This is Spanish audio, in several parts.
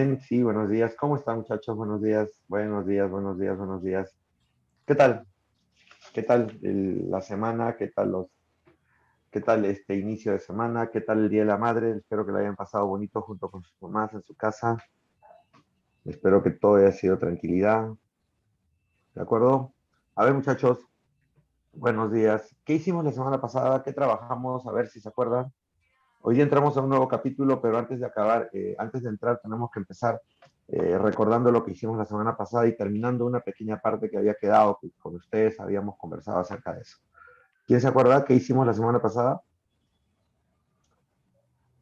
Sí, buenos días. ¿Cómo están, muchachos? Buenos días, buenos días, buenos días, buenos días. ¿Qué tal? ¿Qué tal la semana? ¿Qué tal este inicio de semana? ¿Qué tal el Día de la Madre? Espero que lo hayan pasado bonito junto con sus mamás en su casa. Espero que todo haya sido tranquilidad. ¿De acuerdo? A ver, muchachos, buenos días. ¿Qué hicimos la semana pasada? ¿Qué trabajamos? A ver si se acuerdan. Hoy día entramos a un nuevo capítulo, pero antes de acabar, antes de entrar, tenemos que empezar recordando lo que hicimos la semana pasada y terminando una pequeña parte que había quedado, que con ustedes habíamos conversado acerca de eso. ¿Quién se acuerda qué hicimos la semana pasada?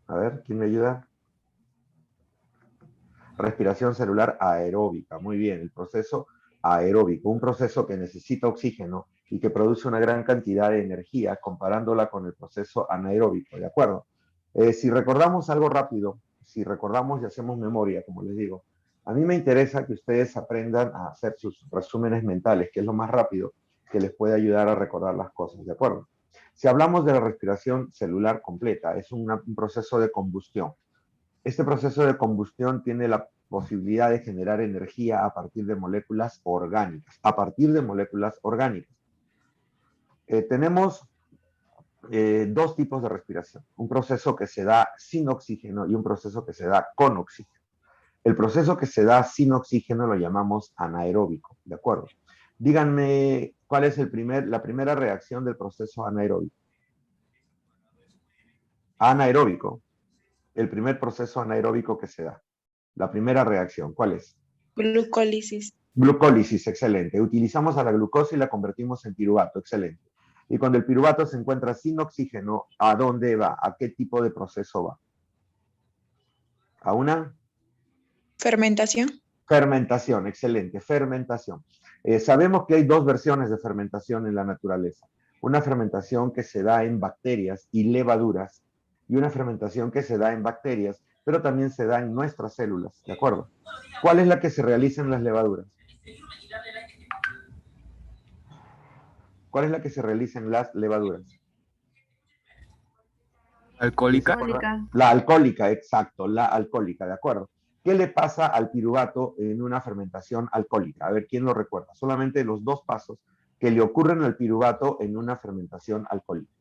A ver, ¿quién me ayuda? Respiración celular aeróbica. Muy bien, el proceso aeróbico, un proceso que necesita oxígeno y que produce una gran cantidad de energía comparándola con el proceso anaeróbico, ¿de acuerdo? Si recordamos algo rápido, si recordamos y hacemos memoria, como les digo, a mí me interesa que ustedes aprendan a hacer sus resúmenes mentales, que es lo más rápido que les puede ayudar a recordar las cosas, ¿de acuerdo? Si hablamos de la respiración celular completa, es un proceso de combustión. Este proceso de combustión tiene la posibilidad de generar energía a partir de moléculas orgánicas, tenemos dos tipos de respiración, un proceso que se da sin oxígeno y un proceso que se da con oxígeno. El proceso que se da sin oxígeno lo llamamos anaeróbico, ¿de acuerdo? Díganme cuál es la primera reacción del proceso anaeróbico. Anaeróbico, el primer proceso anaeróbico que se da. La primera reacción, ¿cuál es? Glucólisis. Glucólisis, excelente. Utilizamos a la glucosa y la convertimos en piruvato, excelente. Y cuando el piruvato se encuentra sin oxígeno, ¿a dónde va? ¿A qué tipo de proceso va? ¿A una? Fermentación. Fermentación, excelente, fermentación. Sabemos que hay dos versiones de fermentación en la naturaleza. Una fermentación que se da en bacterias y levaduras y una fermentación que se da en bacterias, pero también se da en nuestras células, ¿de acuerdo? ¿Cuál es la que se realiza en las levaduras? ¿Cuál es la que se realiza en las levaduras? ¿Alcohólica? La alcohólica, exacto, la alcohólica, ¿de acuerdo? ¿Qué le pasa al piruvato en una fermentación alcohólica? A ver, ¿quién lo recuerda? Solamente los dos pasos que le ocurren al piruvato en una fermentación alcohólica.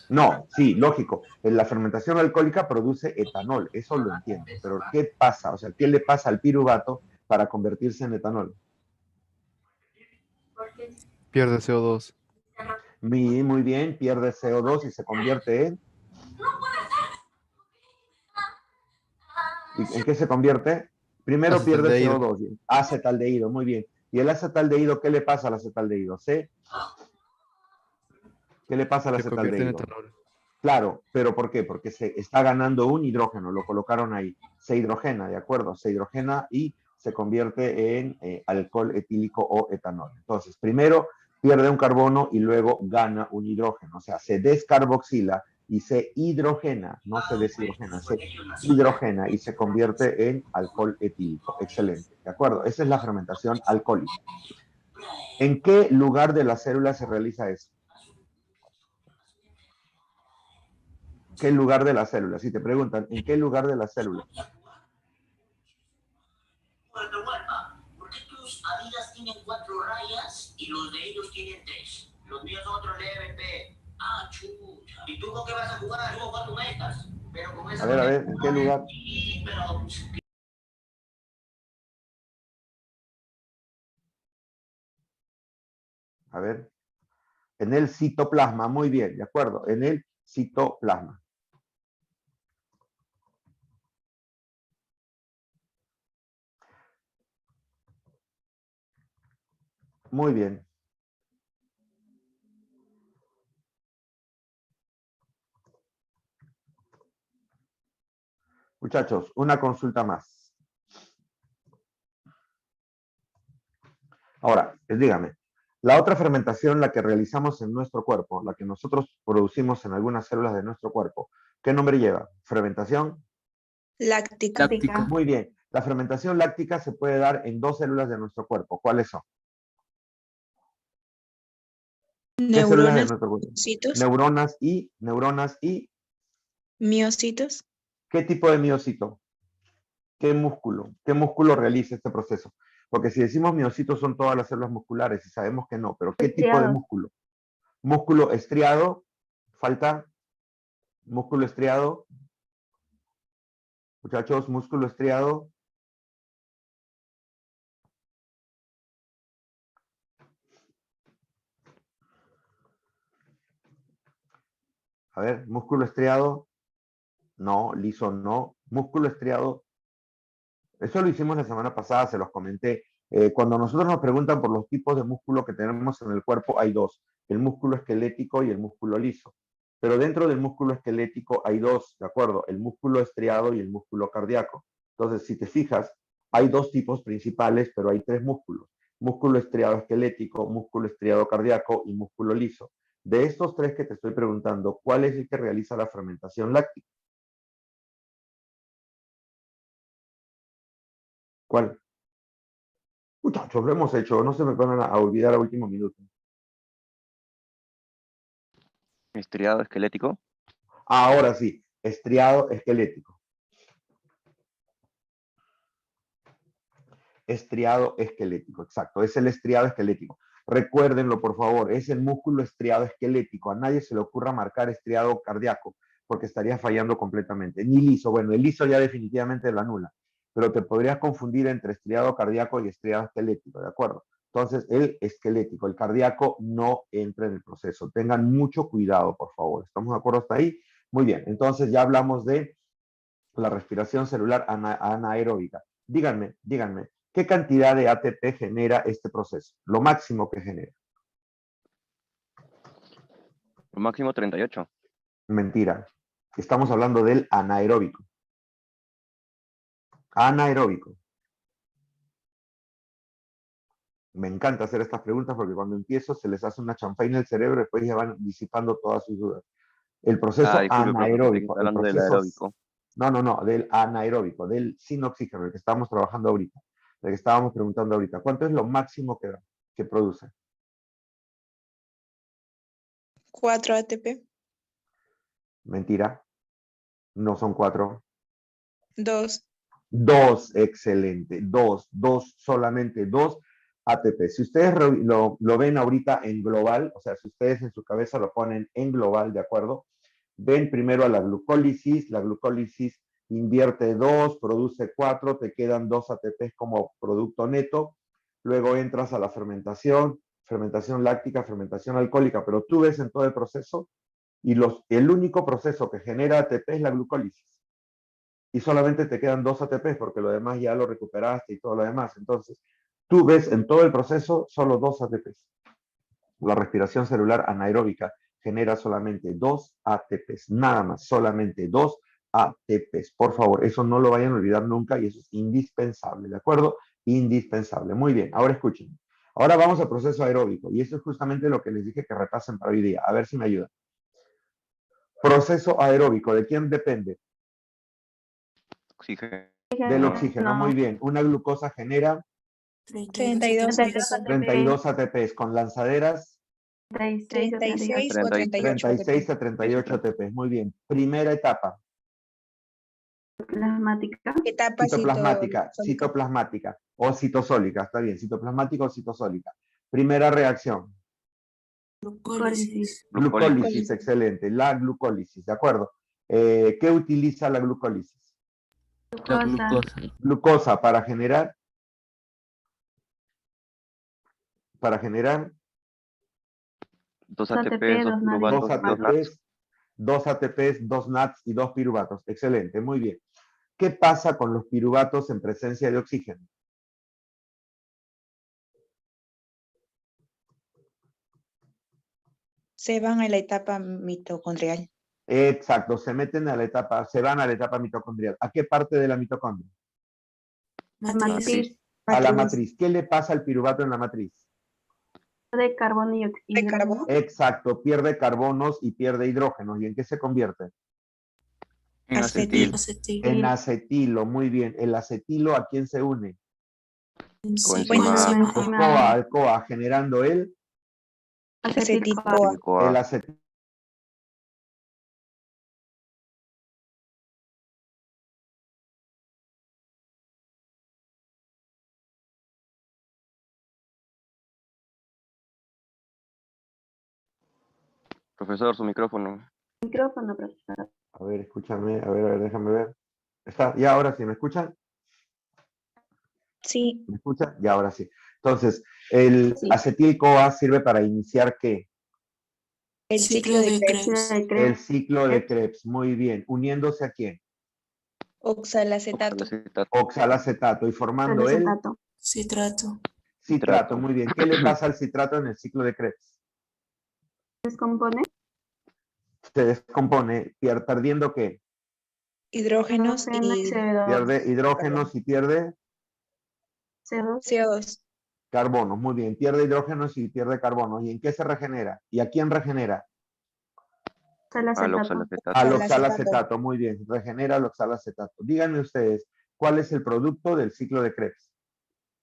No, sí, lógico. En la fermentación alcohólica produce etanol, eso lo entiendo. Pero ¿qué pasa? O sea, ¿qué le pasa al piruvato para convertirse en etanol? Pierde CO2. Muy bien, pierde CO2 y se convierte en... ¿En qué se convierte? Primero pierde Acetaldehído. CO2, acetaldehído, muy bien. ¿Y el acetaldehído qué le pasa al acetaldehído? ¿Sí? ¿Qué le pasa al Se convierte en acetaldehído? etanol. Claro, pero ¿por qué? Porque se está ganando un hidrógeno, lo colocaron ahí. Se hidrogena, ¿de acuerdo? Se hidrogena y se convierte en alcohol etílico o etanol. Entonces, primero pierde un carbono y luego gana un hidrógeno. O sea, se descarboxila y se hidrogena, no se deshidrogena, se hidrogena y se convierte en alcohol etílico. Excelente, ¿de acuerdo? Esa es la fermentación alcohólica. ¿En qué lugar de la célula se realiza eso? ¿Qué lugar de la célula? Si te preguntan, ¿en qué lugar de la célula? ¿Por qué tus Adidas tienen 4 rayas y los de ellos tienen 3? Los míos son otro LVP. Ah, chucha. ¿Y tú con qué vas a jugar? Yo con estas. Pero con esas A ver, ¿en qué lugar? Sí, pero... A ver, en el citoplasma, muy bien, de acuerdo, en el citoplasma. Muy bien. Muchachos, una consulta más. Ahora, dígame, la otra fermentación, la que realizamos en nuestro cuerpo, la que nosotros producimos en algunas células de nuestro cuerpo, ¿qué nombre lleva? ¿Fermentación? Láctica. Láctica. Muy bien. La fermentación láctica se puede dar en dos células de nuestro cuerpo. ¿Cuáles son? ¿Qué células de Neuronas, nuestro cuerpo? citos, Neuronas y miocitos. ¿Qué tipo de miocito? ¿Qué músculo realiza este proceso? Porque si decimos miocitos son todas las células musculares y sabemos que no, pero ¿qué tipo de músculo? Músculo estriado, falta músculo estriado, muchachos, músculo estriado. A ver, músculo estriado, no, liso no, músculo estriado, eso lo hicimos la semana pasada, se los comenté. Cuando nosotros nos preguntan por los tipos de músculo que tenemos en el cuerpo, hay dos, el músculo esquelético y el músculo liso. Pero dentro del músculo esquelético hay dos, ¿de acuerdo? El músculo estriado y el músculo cardíaco. Entonces, si te fijas, hay dos tipos principales, pero hay tres músculos. Músculo estriado esquelético, músculo estriado cardíaco y músculo liso. De estos tres que te estoy preguntando, ¿cuál es el que realiza la fermentación láctica? ¿Cuál? Muchachos, lo hemos hecho, no se me van a olvidar a último minuto. Estriado esquelético. Ahora sí, estriado esquelético. Estriado esquelético, exacto, es el estriado esquelético. Recuérdenlo, por favor, es el músculo estriado esquelético. A nadie se le ocurra marcar estriado cardíaco, porque estaría fallando completamente. Ni liso, bueno, el liso ya definitivamente lo anula, pero te podrías confundir entre estriado cardíaco y estriado esquelético, ¿de acuerdo? Entonces, el esquelético, el cardíaco no entra en el proceso. Tengan mucho cuidado, por favor. ¿Estamos de acuerdo hasta ahí? Muy bien, entonces ya hablamos de la respiración celular anaeróbica. Díganme, ¿qué cantidad de ATP genera este proceso? Lo máximo que genera. Lo máximo 38. Mentira. Estamos hablando del anaeróbico. Anaeróbico. Me encanta hacer estas preguntas porque cuando empiezo se les hace una chanfaina en el cerebro y después ya van disipando todas sus dudas. El proceso Disculpe, profe, anaeróbico. hablando del proceso, aeróbico. no, del anaeróbico, del sin oxígeno, el que estábamos trabajando ahorita, el que estábamos preguntando ahorita. ¿Cuánto es lo máximo que produce? 4 ATP. Mentira. No son 4. 2. 2, excelente. 2, solamente 2 ATP. Si ustedes lo ven ahorita en global, o sea, si ustedes en su cabeza lo ponen en global, ¿de acuerdo? Ven primero a la glucólisis invierte 2, produce 4, te quedan 2 ATP como producto neto, luego entras a la fermentación láctica, fermentación alcohólica, pero tú ves en todo el proceso y el único proceso que genera ATP es la glucólisis. Y solamente te quedan 2 ATP porque lo demás ya lo recuperaste y todo lo demás. Entonces, tú ves en todo el proceso solo 2 ATP. La respiración celular anaeróbica genera solamente 2 ATP, nada más, solamente 2 ATP. Por favor, eso no lo vayan a olvidar nunca y eso es indispensable, ¿de acuerdo? Indispensable. Muy bien, ahora escuchen. Ahora vamos al proceso aeróbico y eso es justamente lo que les dije que repasen para hoy día. A ver si me ayudan. Proceso aeróbico, ¿de quién depende? Oxígeno. Del oxígeno, muy bien. Una glucosa genera 32. 32 ATPs con lanzaderas 36 o 38 36 ATP. a 38 ATPs. Muy bien. Primera etapa. Etapa Citoplasmática o citosólica. Está bien, citoplasmática o citosólica. Primera reacción. Glucólisis, excelente. La glucólisis, ¿de acuerdo? ¿Qué utiliza la glucólisis? La glucosa. Glucosa para generar 2 ATP, 2 piruvatos, 2 NATs. 2 ATPs, 2 NATs y 2 piruvatos. Excelente, muy bien. ¿Qué pasa con los piruvatos en presencia de oxígeno? Se van a la etapa mitocondrial. Exacto, se van a la etapa mitocondrial. ¿A qué parte de la mitocondria? Matriz. A la matriz. ¿Qué le pasa al piruvato en la matriz? De carbono y oxígeno. Exacto, pierde carbonos y pierde hidrógenos. ¿Y en qué se convierte? En acetil. En acetilo, muy bien. ¿El acetilo a quién se une? Coenzima. Al CoA, generando el Acetil-CoA. acetil. Profesor, su micrófono. Micrófono, profesor. A ver, escúchame, a ver, déjame ver. ¿Está? ¿Ya ahora sí me escuchan? Sí, ¿Me escuchan? Ya ahora sí. Entonces, el Sí. acetil-CoA sirve para iniciar ¿qué? el ciclo de Krebs. El ciclo de Krebs. Muy bien. ¿Uniéndose a quién? Oxalacetato. Oxalacetato. Oxalacetato y formando el Acetato. Citrato. citrato. Muy bien. ¿Qué le pasa al citrato en el ciclo de Krebs? Descompone. Se descompone, perdiendo ¿qué? Hidrógenos Hidrógeno y y CO2. Pierde hidrógenos y pierde CO2. CO2. carbono. Muy bien. Pierde hidrógenos y pierde carbono. ¿Y en qué se regenera? ¿Y a quién regenera? Al Oxalacetato. oxalacetato. Al Oxalacetato. oxalacetato. Muy bien. Regenera al oxalacetato. Díganme ustedes, ¿cuál es el producto del ciclo de Krebs?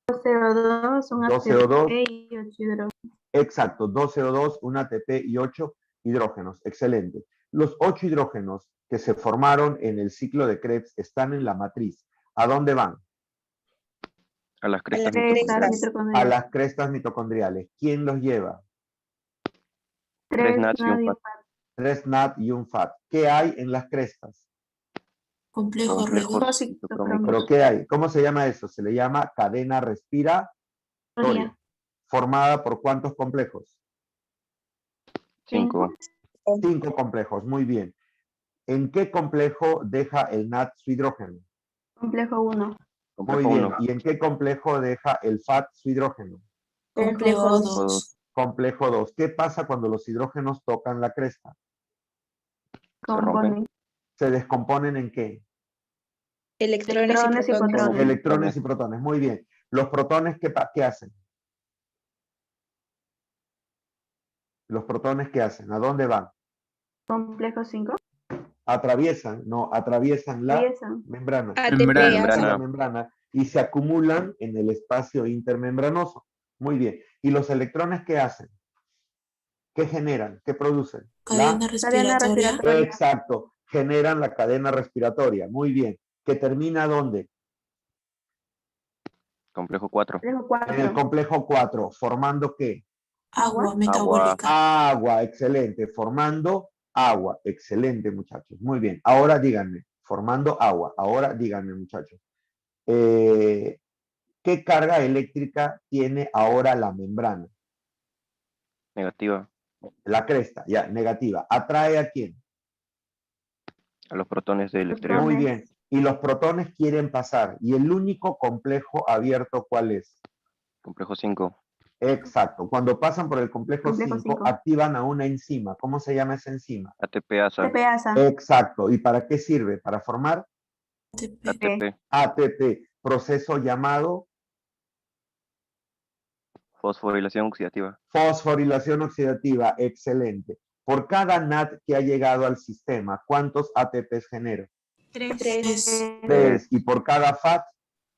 CO2, un 2 CO2. ATP y 8 hidrógeno. Exacto, 2 CO2, un ATP y 8 hidrógenos. Excelente. Los 8 hidrógenos que se formaron en el ciclo de Krebs están en la matriz. ¿A dónde van? A las crestas las mitocondriales. crestas. A las crestas mitocondriales. ¿Quién los lleva? 3 NADs y un NAD y FAT. 3 NAD y un FAT. ¿Qué hay en las crestas? Complejos Complejos citocrómicos. citocrómicos. ¿Pero qué hay? ¿Cómo se llama eso? Se le llama cadena respiratoria. ¿Formada por cuántos complejos? 5. 5 complejos. Muy bien. ¿En qué complejo deja el NAD su hidrógeno? Complejo 1. Muy Complejo bien. 1. ¿Y en qué complejo deja el FAT su hidrógeno? Complejo 2. 2. Complejo 2. ¿Qué pasa cuando los hidrógenos tocan la cresta? Se rompen. Componen. ¿Se descomponen en qué? Electrones y Electrones y protones. protones. Electrones y protones. Muy bien. ¿Los protones qué hacen? ¿Los protones qué hacen? ¿A dónde van? Complejo 5. Atraviesan la Atraviesan. membrana. ATP. Membrana. La membrana y se acumulan en el espacio intermembranoso. Muy bien. ¿Y los electrones qué hacen? ¿Qué generan? ¿Qué producen? Cadena Cadena respiratoria. Exacto. Generan la cadena respiratoria. Muy bien. ¿Que termina dónde? Complejo 4. Complejo En el 4. complejo 4. ¿Formando qué? Agua. Agua. Excelente. Formando agua. Excelente, muchachos. Muy bien. Ahora díganme. Formando agua. Ahora díganme, muchachos. ¿Qué carga eléctrica tiene ahora la membrana? Negativa. La cresta, ya, negativa. ¿Atrae a quién? A los protones del exterior. Muy bien. Y los protones quieren pasar. ¿Y el único complejo abierto cuál es? Complejo 5. Exacto. Cuando pasan por el complejo 5, activan a una enzima. ¿Cómo se llama esa enzima? ATPasa. ATPasa. Exacto. ¿Y para qué sirve? Para formar ATP. ATP. Proceso llamado Fosforilación oxidativa. fosforilación oxidativa. Excelente. Por cada NAD que ha llegado al sistema, ¿cuántos ATPs genera? 3. Y por cada FAT,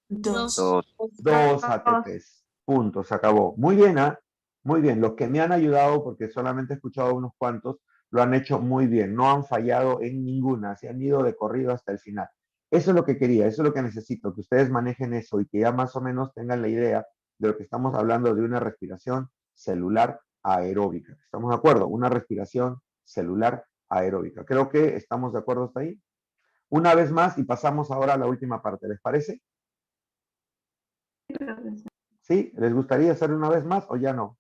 2. 2 ATPs. Punto, se acabó. Muy bien, ¿ah? Muy bien. Los que me han ayudado, porque solamente he escuchado unos cuantos, lo han hecho muy bien. No han fallado en ninguna. Se han ido de corrido hasta el final. Eso es lo que quería, eso es lo que necesito, que ustedes manejen eso y que ya más o menos tengan la idea de lo que estamos hablando de una respiración celular aeróbica. ¿Estamos de acuerdo? Una respiración celular aeróbica. Creo que estamos de acuerdo hasta ahí. Una vez más y pasamos ahora a la última parte. ¿Les parece? ¿Sí? ¿Les gustaría hacer una vez más o ya no?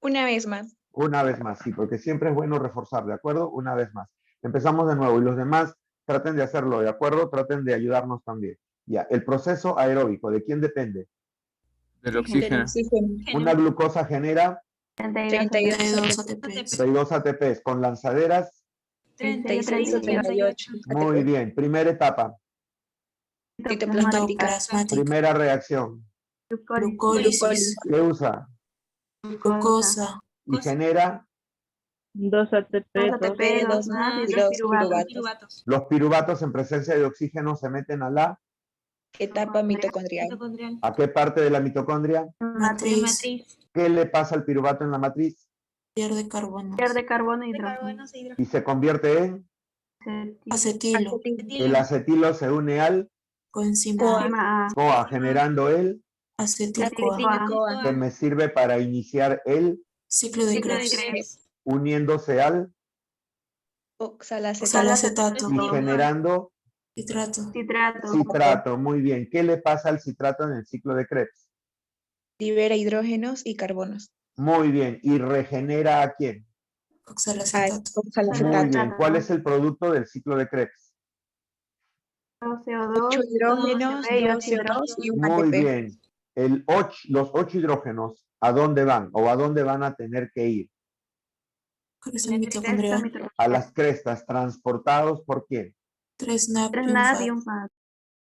Una vez más. Una vez más, sí, porque siempre es bueno reforzar, ¿de acuerdo? Una vez más. Empezamos de nuevo y los demás traten de hacerlo, ¿de acuerdo? Traten de ayudarnos también. Ya, el proceso aeróbico, ¿de quién depende? Del oxígeno. Una glucosa genera 32 ATPs. 32 ATPs con lanzaderas. 36 o 38. Muy bien. Primera etapa. Citoplasmática. Primera reacción. Glucólisis. ¿Qué usa? Glucosa. Y genera 2 ATP, 2 NAD y 2 piruvatos. los piruvatos en presencia de oxígeno se meten a la Etapa mitocondrial. ¿a qué parte de la mitocondria? Matriz. ¿Qué le pasa al piruvato en la matriz? Pierde carbono. Pierde carbono y hidrógeno. Y se convierte en Acetilo. el acetilo se une al Coenzima A. CoA generando el Acetil-CoA. que me sirve para iniciar el Ciclo de Krebs. uniéndose al Oxalacetato. y generando Citrato. citrato. Muy bien. ¿Qué le pasa al citrato en el ciclo de Krebs? Libera hidrógenos y carbonos. Muy bien. ¿Y regenera a quién? Oxalacetato. Muy bien. ¿Cuál es el producto del ciclo de Krebs? 8 hidrógenos, 2 CO2 y un Muy ATP. bien. Los 8 hidrógenos, ¿a dónde van? ¿O a dónde van a tener que ir? Cresta mitocondrial. A las crestas, transportados por quién. 3 NAP y un FAD.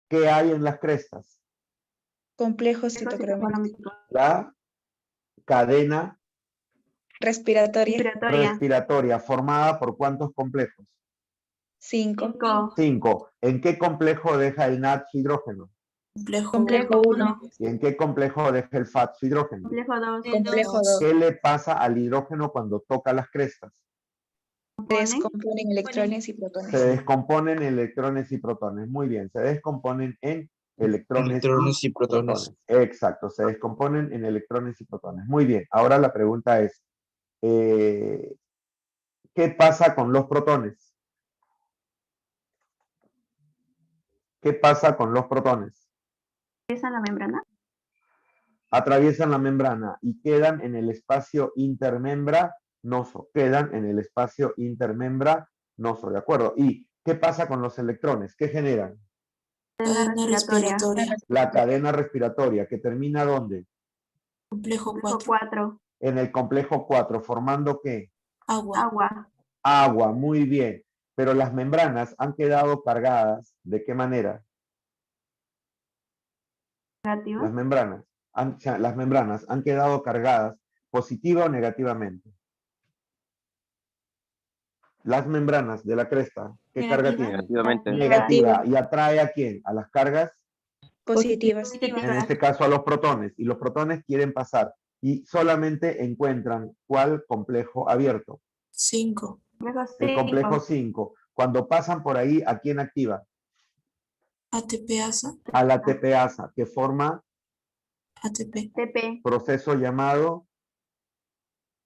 ¿Qué hay en las crestas? Complejo citocromático. La cadena respiratoria, formada por ¿cuántos complejos? 5. 5. ¿En qué complejo deja el NAD su hidrógeno? Complejo 1. ¿Y en qué complejo deja el FAD su hidrógeno? Complejo 2. ¿Qué le pasa al hidrógeno cuando toca las crestas? Se descomponen electrones y protones. Se descomponen en electrones y protones. Muy bien, se descomponen en electrones y protones. Exacto, se descomponen en electrones y protones. Muy bien, ahora la pregunta es, ¿qué pasa con los protones? ¿Qué pasa con los protones? ¿Atraviesan la membrana? Atraviesan la membrana y quedan en el espacio intermembranoso. Quedan en el espacio intermembranoso, ¿de acuerdo? ¿Y qué pasa con los electrones? ¿Qué generan? Cadena respiratoria. La cadena respiratoria, que termina ¿dónde? Complejo 4. En el complejo 4, ¿formando qué? Agua. Agua, muy bien. Pero las membranas han quedado cargadas, ¿de qué manera? Las membranas han quedado cargadas positiva o negativamente. Las membranas de la cresta, ¿qué carga tienen? Negativamente. Negativa. ¿Y atrae a quién? A las cargas, Positivas. en este caso a los protones. Y los protones quieren pasar y solamente encuentran ¿cuál complejo abierto? 5. El complejo 5. Cuando pasan por ahí, ¿a quién activa? ATPasa. A la ATPasa, que forma ATP. proceso llamado...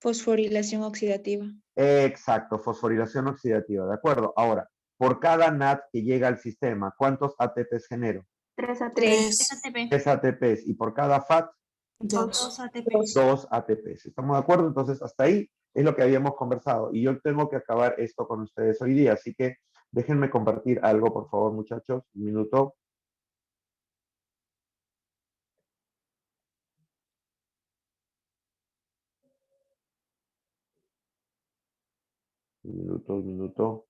Fosforilación oxidativa. Exacto, fosforilación oxidativa, ¿de acuerdo? Ahora, por cada NAD que llega al sistema, ¿cuántos ATPs genero? 3 3 ATPs. Y por cada FAT, 2. 2 ATPs. ¿Estamos de acuerdo? Entonces, hasta ahí es lo que habíamos conversado. Y yo tengo que acabar esto con ustedes hoy día. Así que déjenme compartir algo, por favor, muchachos. Un minuto. Un minuto.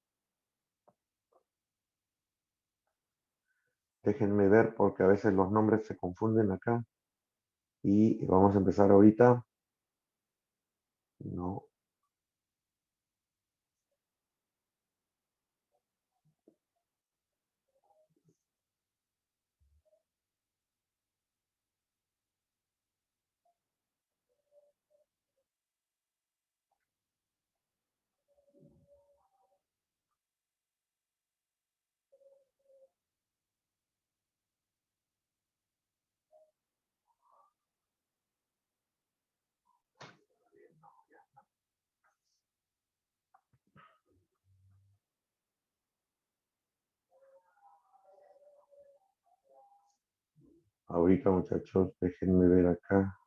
Déjenme ver porque a veces los nombres se confunden acá. Y vamos a empezar ahorita. No. Ahorita, muchachos, déjenme ver acá.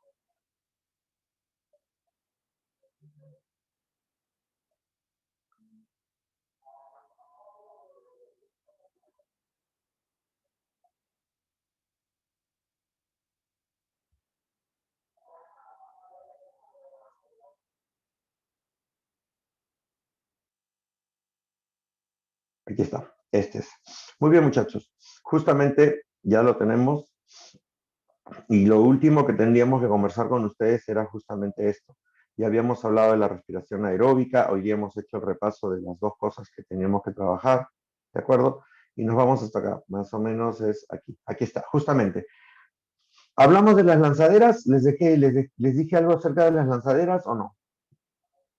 Aquí está, este es. Muy bien, muchachos. Justamente ya lo tenemos. Y lo último que tendríamos que conversar con ustedes era justamente esto. Ya habíamos hablado de la respiración aeróbica, hoy día hemos hecho el repaso de las dos cosas que teníamos que trabajar, ¿de acuerdo? Y nos vamos hasta acá, más o menos es aquí. Aquí está, justamente. ¿Hablamos de las lanzaderas? ¿Les dije algo acerca de las lanzaderas o no?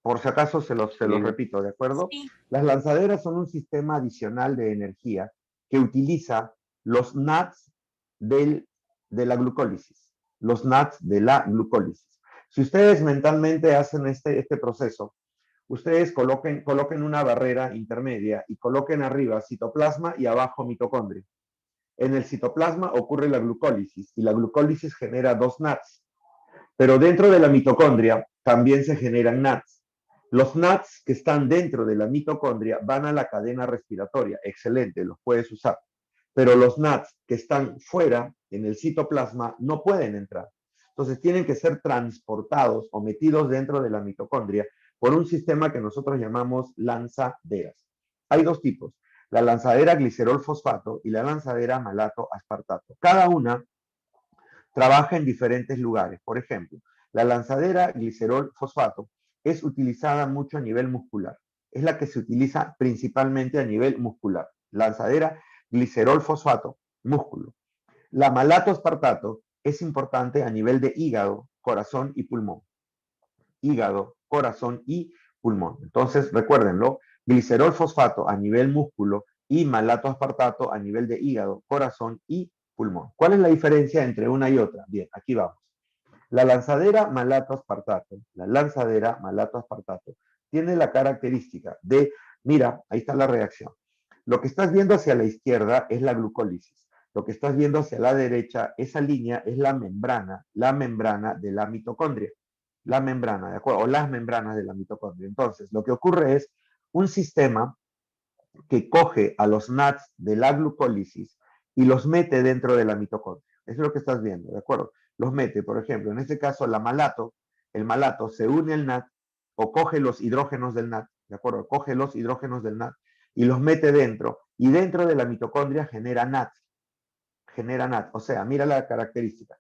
Por si acaso se los repito, ¿de acuerdo? Sí. Las lanzaderas son un sistema adicional de energía que utiliza los NADs de la glucólisis. Los NADs de la glucólisis. Si ustedes mentalmente hacen este proceso, ustedes coloquen una barrera intermedia y coloquen arriba citoplasma y abajo mitocondria. En el citoplasma ocurre la glucólisis y la glucólisis genera 2 NADs. Pero dentro de la mitocondria también se generan NADs. Los NADs que están dentro de la mitocondria van a la cadena respiratoria. Excelente, los puedes usar. Pero los NADs que están fuera, en el citoplasma, no pueden entrar. Entonces tienen que ser transportados o metidos dentro de la mitocondria por un sistema que nosotros llamamos lanzaderas. Hay 2 tipos, la lanzadera glicerol fosfato y la lanzadera malato aspartato. Cada una trabaja en diferentes lugares. Por ejemplo, la lanzadera glicerol fosfato es utilizada mucho a nivel muscular. Es la que se utiliza principalmente a nivel muscular. Lanzadera glicerol fosfato, músculo. La malato aspartato es importante a nivel de hígado, corazón y pulmón. Hígado, corazón y pulmón. Entonces, recuérdenlo, glicerol fosfato a nivel músculo y malato aspartato a nivel de hígado, corazón y pulmón. ¿Cuál es la diferencia entre una y otra? Bien, aquí vamos. La lanzadera malato aspartato, tiene la característica de, mira, ahí está la reacción. Lo que estás viendo hacia la izquierda es la glucólisis. Lo que estás viendo hacia la derecha, esa línea es la membrana de la mitocondria. La membrana, ¿de acuerdo? O las membranas de la mitocondria. Entonces, lo que ocurre es un sistema que coge a los NADs de la glucólisis y los mete dentro de la mitocondria. Eso es lo que estás viendo, ¿de acuerdo? Los mete, por ejemplo, en este caso el malato se une al NAD o coge los hidrógenos del NAD, ¿de acuerdo? Coge los hidrógenos del NAD y los mete dentro. Y dentro de la mitocondria genera NAD. O sea, mira la característica.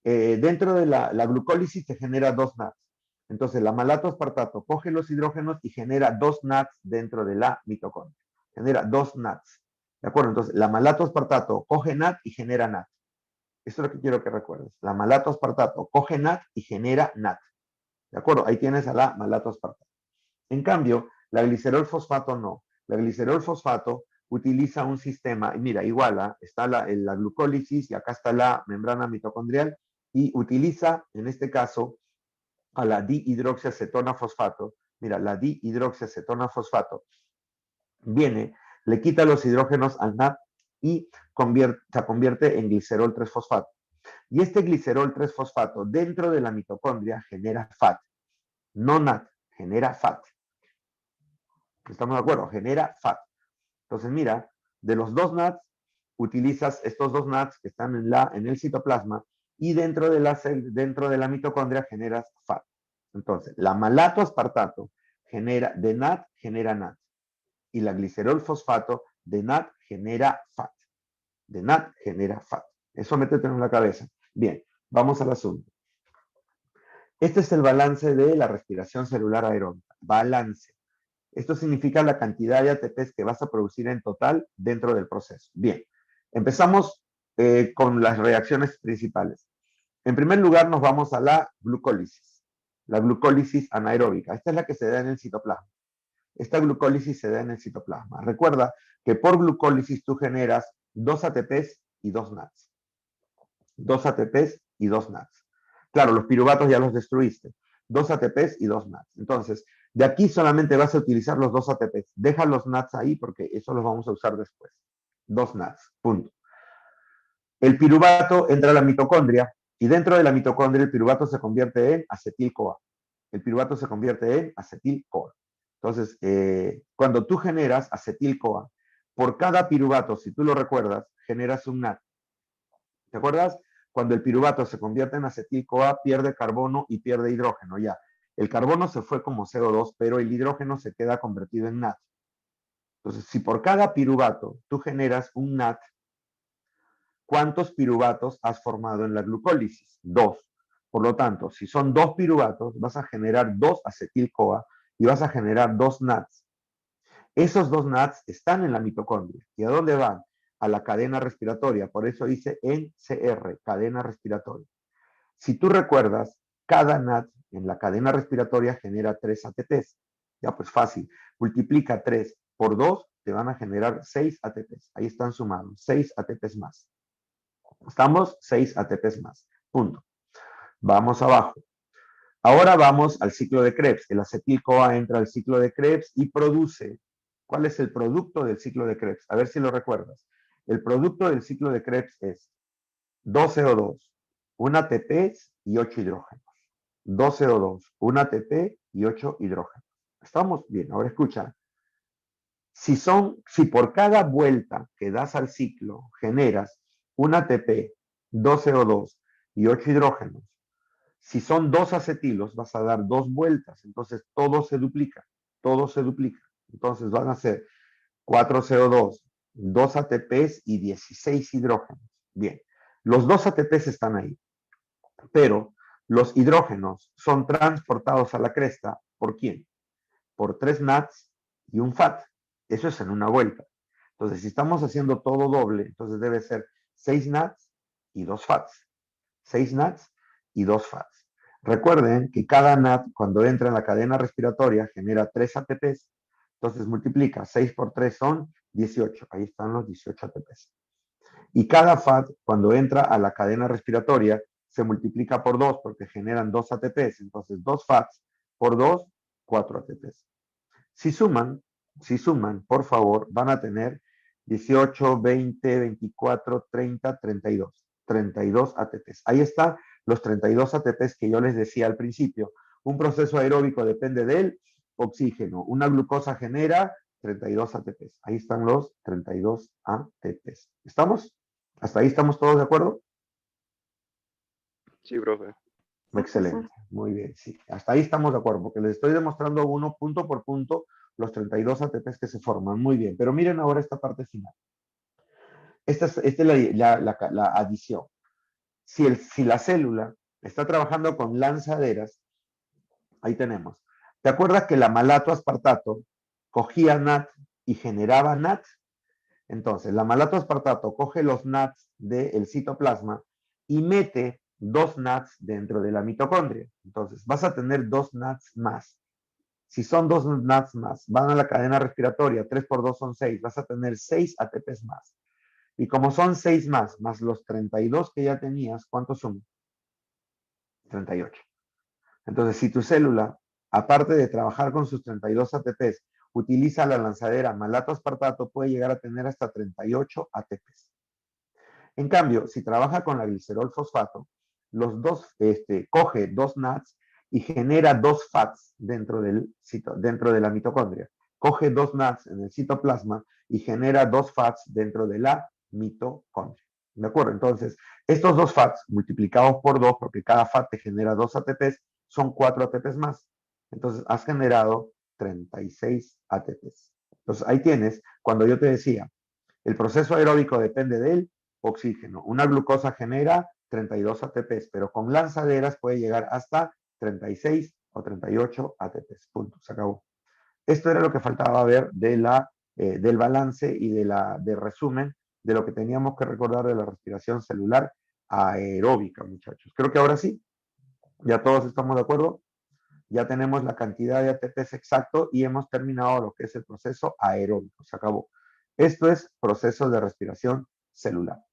Dentro de la glucólisis se genera 2 NADs. Entonces, la malato aspartato coge los hidrógenos y genera 2 NADs dentro de la mitocondria. Genera 2 NADs. ¿De acuerdo? Entonces, la malato aspartato coge NAD y genera NAD. Eso es lo que quiero que recuerdes. La malato aspartato coge NAD y genera NAD. ¿De acuerdo? Ahí tienes a la malato aspartato. En cambio, la glicerol fosfato no. La glicerol fosfato utiliza un sistema, y mira, igual, está la glucólisis y acá está la membrana mitocondrial y utiliza, en este caso, a la dihidroxiacetona fosfato. Mira, la dihidroxiacetona fosfato viene, le quita los hidrógenos al NAD y se convierte en glicerol 3-fosfato. Y este glicerol 3-fosfato dentro de la mitocondria genera FAT. No NAD, genera FAT. ¿Estamos de acuerdo? Genera FAT. Entonces, mira, de los 2 NADs, utilizas estos 2 NADs que están en el citoplasma y dentro de la mitocondria generas FAT. Entonces, la malato aspartato de NAD genera NAD. Y la glicerol fosfato de NAD genera FAT. De NAD genera FAT. Eso métetelo en la cabeza. Bien, vamos al asunto. Este es el balance de la respiración celular aeróbica. Balance. Esto significa la cantidad de ATPs que vas a producir en total dentro del proceso. Bien, empezamos con las reacciones principales. En primer lugar, nos vamos a la glucólisis. La glucólisis anaeróbica. Esta es la que se da en el citoplasma. Esta glucólisis se da en el citoplasma. Recuerda que por glucólisis tú generas 2 ATPs y 2 NADs. 2 ATPs y 2 NADs. Claro, los piruvatos ya los destruiste. 2 ATPs y 2 NADs. Entonces, de aquí solamente vas a utilizar los 2 ATPs. Deja los NADs ahí porque eso los vamos a usar después. 2 NADs, punto. El piruvato entra a la mitocondria y dentro de la mitocondria el piruvato se convierte en acetil-CoA. El piruvato se convierte en acetil-CoA. Entonces, cuando tú generas acetil-CoA, por cada piruvato, si tú lo recuerdas, generas un NAD. ¿Te acuerdas? Cuando el piruvato se convierte en acetil-CoA, pierde carbono y pierde hidrógeno, ya. El carbono se fue como CO2, pero el hidrógeno se queda convertido en NAD. Entonces, si por cada piruvato tú generas un NAD, ¿cuántos piruvatos has formado en la glucólisis? 2. Por lo tanto, si son 2 piruvatos, vas a generar 2 acetil-CoA y vas a generar 2 NADs. Esos 2 NADs están en la mitocondria. ¿Y a dónde van? A la cadena respiratoria. Por eso dice NCR, cadena respiratoria. Si tú recuerdas, cada NAD en la cadena respiratoria genera 3 ATPs. Ya, pues fácil. Multiplica 3 por 2, te van a generar 6 ATPs. Ahí están sumados, 6 ATPs más. ¿Estamos? 6 ATPs más. Punto. Vamos abajo. Ahora vamos al ciclo de Krebs. El acetil-CoA entra al ciclo de Krebs y produce. ¿Cuál es el producto del ciclo de Krebs? A ver si lo recuerdas. El producto del ciclo de Krebs es 2 CO2, 1 ATP y 8 hidrógenos. 2 CO2, 1 ATP y 8 hidrógenos. ¿Estamos? Bien, ahora escucha. Si por cada vuelta que das al ciclo generas 1 ATP, 2 CO2 y 8 hidrógenos, si son 2 acetilos, vas a dar 2 vueltas. Entonces, todo se duplica. Todo se duplica. Entonces, van a ser 4 CO2, 2 ATPs y 16 hidrógenos. Bien, los 2 ATPs están ahí. Pero los hidrógenos son transportados a la cresta. ¿Por quién? Por 3 NADs y un FAT. Eso es en una vuelta. Entonces, si estamos haciendo todo doble, entonces debe ser 6 NADs y 2 FATs. 6 NADs y 2 FATs. Recuerden que cada NAD, cuando entra en la cadena respiratoria, genera 3 ATPs. Entonces multiplica 6 por 3 son 18. Ahí están los 18 ATPs. Y cada FAT, cuando entra a la cadena respiratoria, se multiplica por 2 porque generan 2 ATPs. Entonces 2 FATs por 2, 4 ATPs. Si suman, por favor, van a tener 18, 20, 24, 30, 32. 32 ATPs. Ahí está los 32 ATPs que yo les decía al principio. Un proceso aeróbico depende del oxígeno. Una glucosa genera 32 ATPs. Ahí están los 32 ATPs. ¿Estamos? ¿Hasta ahí estamos todos de acuerdo? Sí, profe. Excelente. Muy bien, sí. Hasta ahí estamos de acuerdo, porque les estoy demostrando punto por punto los 32 ATPs que se forman. Muy bien. Pero miren ahora esta parte final. Esta es la adición. Si la célula está trabajando con lanzaderas, ahí tenemos. ¿Te acuerdas que la malato aspartato cogía NAT y generaba NAT? Entonces, la malato aspartato coge los NATs del citoplasma y mete 2 NATs dentro de la mitocondria. Entonces, vas a tener 2 NATs más. Si son 2 NATs más, van a la cadena respiratoria, 3 por 2 son 6, vas a tener 6 ATPs más. Y como son 6 más los 32 que ya tenías, ¿cuántos son? 38. Entonces, si tu célula, aparte de trabajar con sus 32 ATPs, utiliza la lanzadera malato aspartato, puede llegar a tener hasta 38 ATPs. En cambio, si trabaja con la glicerol fosfato, coge 2 NADs y genera 2 FATs dentro de la mitocondria. Coge 2 NADs en el citoplasma y genera 2 FATs dentro de la mitocondria. ¿De acuerdo? Entonces, estos 2 FATs multiplicados por 2, porque cada FAT te genera 2 ATPs, son 4 ATPs más. Entonces, has generado 36 ATPs. Entonces, ahí tienes, cuando yo te decía, el proceso aeróbico depende del oxígeno. Una glucosa genera 32 ATPs, pero con lanzaderas puede llegar hasta 36 o 38 ATPs. Punto, se acabó. Esto era lo que faltaba ver del balance y de resumen de lo que teníamos que recordar de la respiración celular aeróbica, muchachos. Creo que ahora sí, ya todos estamos de acuerdo. Ya tenemos la cantidad de ATPs exacto y hemos terminado lo que es el proceso aeróbico. Se acabó. Esto es proceso de respiración celular.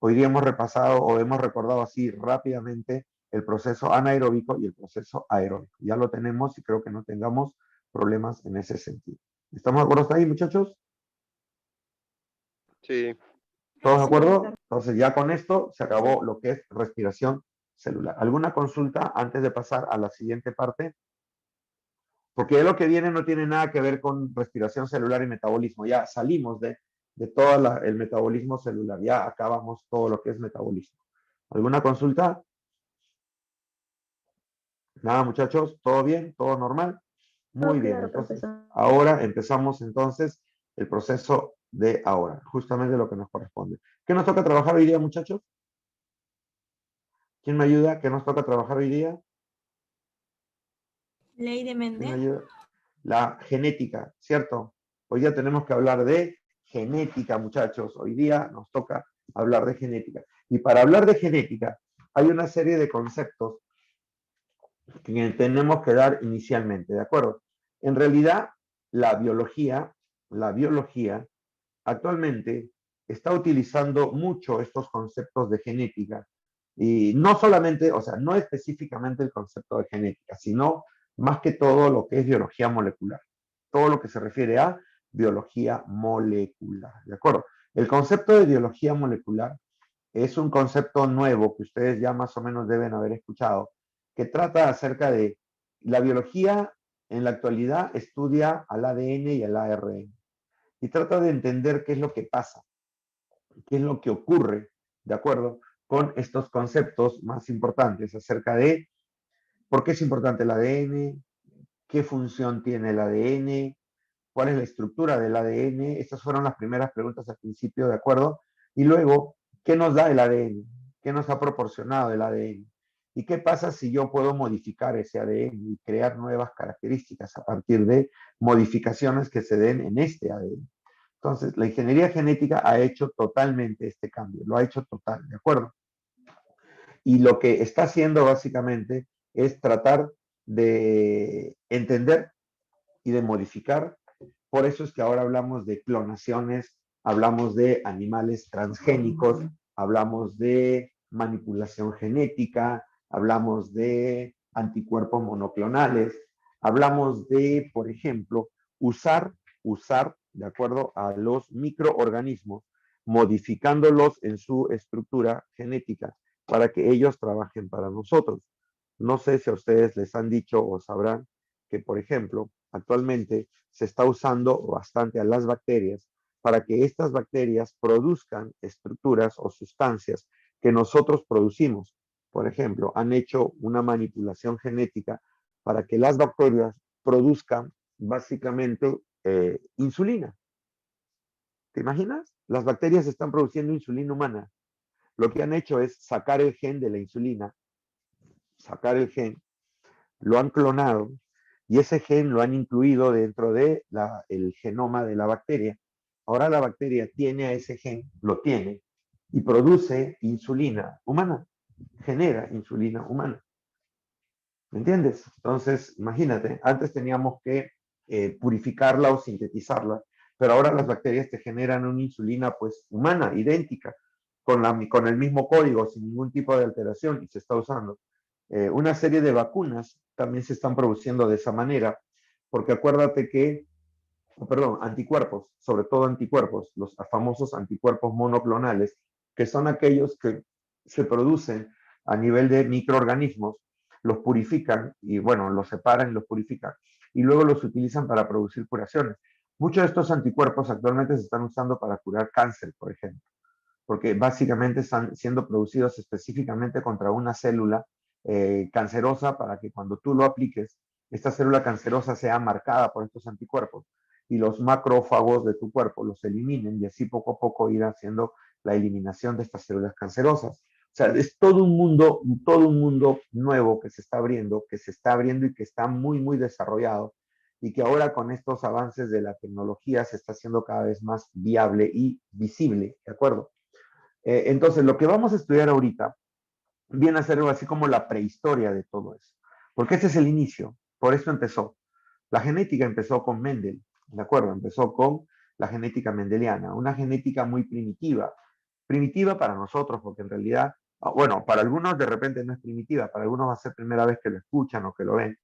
Hoy día hemos repasado o hemos recordado así rápidamente el proceso anaeróbico y el proceso aeróbico. Ya lo tenemos y creo que no tengamos problemas en ese sentido. ¿Estamos de acuerdo hasta ahí, muchachos? Sí. ¿Todos de acuerdo? Entonces ya con esto se acabó lo que es respiración celular. ¿Alguna consulta antes de pasar a la siguiente parte? Porque lo que viene no tiene nada que ver con respiración celular y metabolismo. Ya salimos de todo el metabolismo celular. Ya acabamos todo lo que es metabolismo. ¿Alguna consulta? Nada, muchachos. ¿Todo bien? ¿Todo normal? Muy bien. Entonces, ahora empezamos entonces el proceso de ahora. Justamente lo que nos corresponde. ¿Qué nos toca trabajar hoy día, muchachos? ¿Quién me ayuda? ¿Qué nos toca trabajar hoy día? Ley de Mendel. La genética, ¿cierto? Hoy día tenemos que hablar de genética, muchachos. Hoy día nos toca hablar de genética. Y para hablar de genética, hay una serie de conceptos que tenemos que dar inicialmente, ¿de acuerdo? En realidad, la biología actualmente está utilizando mucho estos conceptos de genética Y no solamente, o sea, no específicamente el concepto de genética, sino más que todo lo que es biología molecular. Todo lo que se refiere a biología molecular, ¿de acuerdo? El concepto de biología molecular es un concepto nuevo que ustedes ya más o menos deben haber escuchado, que trata acerca de la biología en la actualidad estudia al ADN y al ARN y trata de entender qué es lo que pasa, qué es lo que ocurre, ¿de acuerdo? Con estos conceptos más importantes acerca de por qué es importante el ADN, qué función tiene el ADN, cuál es la estructura del ADN. Estas fueron las primeras preguntas al principio, ¿de acuerdo? Y luego, ¿qué nos da el ADN? ¿Qué nos ha proporcionado el ADN? ¿Y qué pasa si yo puedo modificar ese ADN y crear nuevas características a partir de modificaciones que se den en este ADN? Entonces, la ingeniería genética ha hecho totalmente este cambio, lo ha hecho total, ¿de acuerdo? Y lo que está haciendo básicamente es tratar de entender y de modificar. Por eso es que ahora hablamos de clonaciones, hablamos de animales transgénicos, hablamos de manipulación genética, hablamos de anticuerpos monoclonales, hablamos de, por ejemplo, usar, de acuerdo a los microorganismos, modificándolos en su estructura genética para que ellos trabajen para nosotros. No sé si a ustedes les han dicho o sabrán que, por ejemplo, actualmente se está usando bastante a las bacterias para que estas bacterias produzcan estructuras o sustancias que nosotros producimos. Por ejemplo, han hecho una manipulación genética para que las bacterias produzcan básicamente insulina. ¿Te imaginas? Las bacterias están produciendo insulina humana. Lo que han hecho es sacar el gen de la insulina, sacar el gen, lo han clonado y ese gen lo han incluido dentro de el genoma de la bacteria. Ahora la bacteria tiene a ese gen, lo tiene, y produce insulina humana, genera insulina humana. ¿Me entiendes? Entonces, imagínate, antes teníamos que purificarla o sintetizarla, pero ahora las bacterias te generan una insulina pues humana, idéntica, con el mismo código, sin ningún tipo de alteración, y se está usando. Una serie de vacunas también se están produciendo de esa manera, porque acuérdate que, perdón, anticuerpos, sobre todo anticuerpos, los famosos anticuerpos monoclonales, que son aquellos que se producen a nivel de microorganismos, los purifican y, bueno, los separan y los purifican, y luego los utilizan para producir curaciones. Muchos de estos anticuerpos actualmente se están usando para curar cáncer, por ejemplo, porque básicamente están siendo producidos específicamente contra una célula cancerosa para que cuando tú lo apliques, esta célula cancerosa sea marcada por estos anticuerpos y los macrófagos de tu cuerpo los eliminen y así poco a poco ir haciendo la eliminación de estas células cancerosas. O sea, es todo un mundo nuevo que se está abriendo y que está muy, muy desarrollado y que ahora con estos avances de la tecnología se está haciendo cada vez más viable y visible, ¿de acuerdo? Entonces, lo que vamos a estudiar ahorita viene a ser algo así como la prehistoria de todo eso, porque este es el inicio, por eso empezó. La genética empezó con Mendel, ¿de acuerdo? Empezó con la genética mendeliana, una genética muy primitiva. Primitiva para nosotros, porque en realidad, bueno, para algunos de repente no es primitiva, para algunos va a ser primera vez que lo escuchan o que lo ven,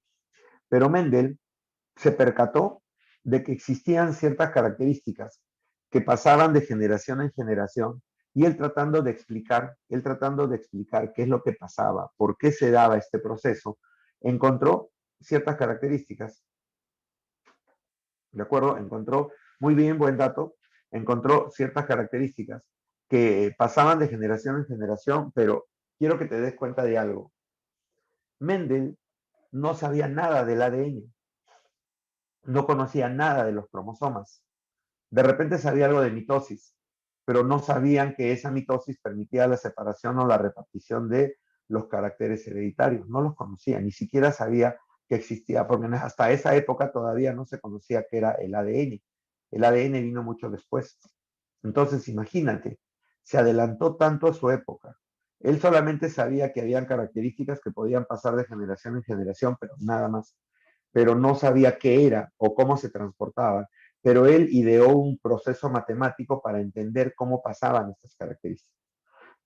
pero Mendel se percató de que existían ciertas características que pasaban de generación en generación y él tratando de explicar qué es lo que pasaba, por qué se daba este proceso, encontró ciertas características. ¿De acuerdo? Encontró, muy bien, buen dato, encontró ciertas características que pasaban de generación en generación, pero quiero que te des cuenta de algo. Mendel no sabía nada del ADN, no conocía nada de los cromosomas. De repente sabía algo de mitosis, pero no sabían que esa mitosis permitía la separación o la repartición de los caracteres hereditarios. No los conocía, ni siquiera sabía que existía, porque hasta esa época todavía no se conocía qué era el ADN. El ADN vino mucho después. Entonces, imagínate, se adelantó tanto a su época. Él solamente sabía que habían características que podían pasar de generación en generación, pero nada más. Pero no sabía qué era o cómo se transportaban. Pero él ideó un proceso matemático para entender cómo pasaban estas características.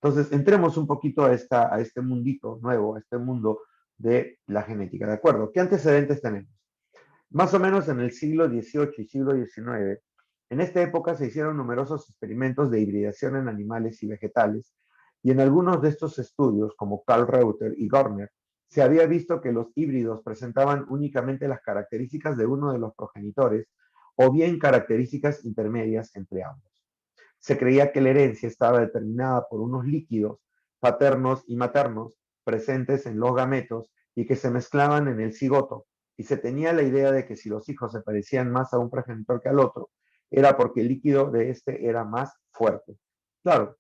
Entonces, entremos un poquito a este mundito nuevo, a este mundo de la genética, ¿de acuerdo? ¿Qué antecedentes tenemos? Más o menos en el siglo XVIII y siglo XIX, en esta época se hicieron numerosos experimentos de hibridación en animales y vegetales, y en algunos de estos estudios, como Karl Reuter y Görner, se había visto que los híbridos presentaban únicamente las características de uno de los progenitores, o bien características intermedias entre ambos. Se creía que la herencia estaba determinada por unos líquidos paternos y maternos presentes en los gametos y que se mezclaban en el cigoto, y se tenía la idea de que si los hijos se parecían más a un progenitor que al otro, era porque el líquido de este era más fuerte. Claro,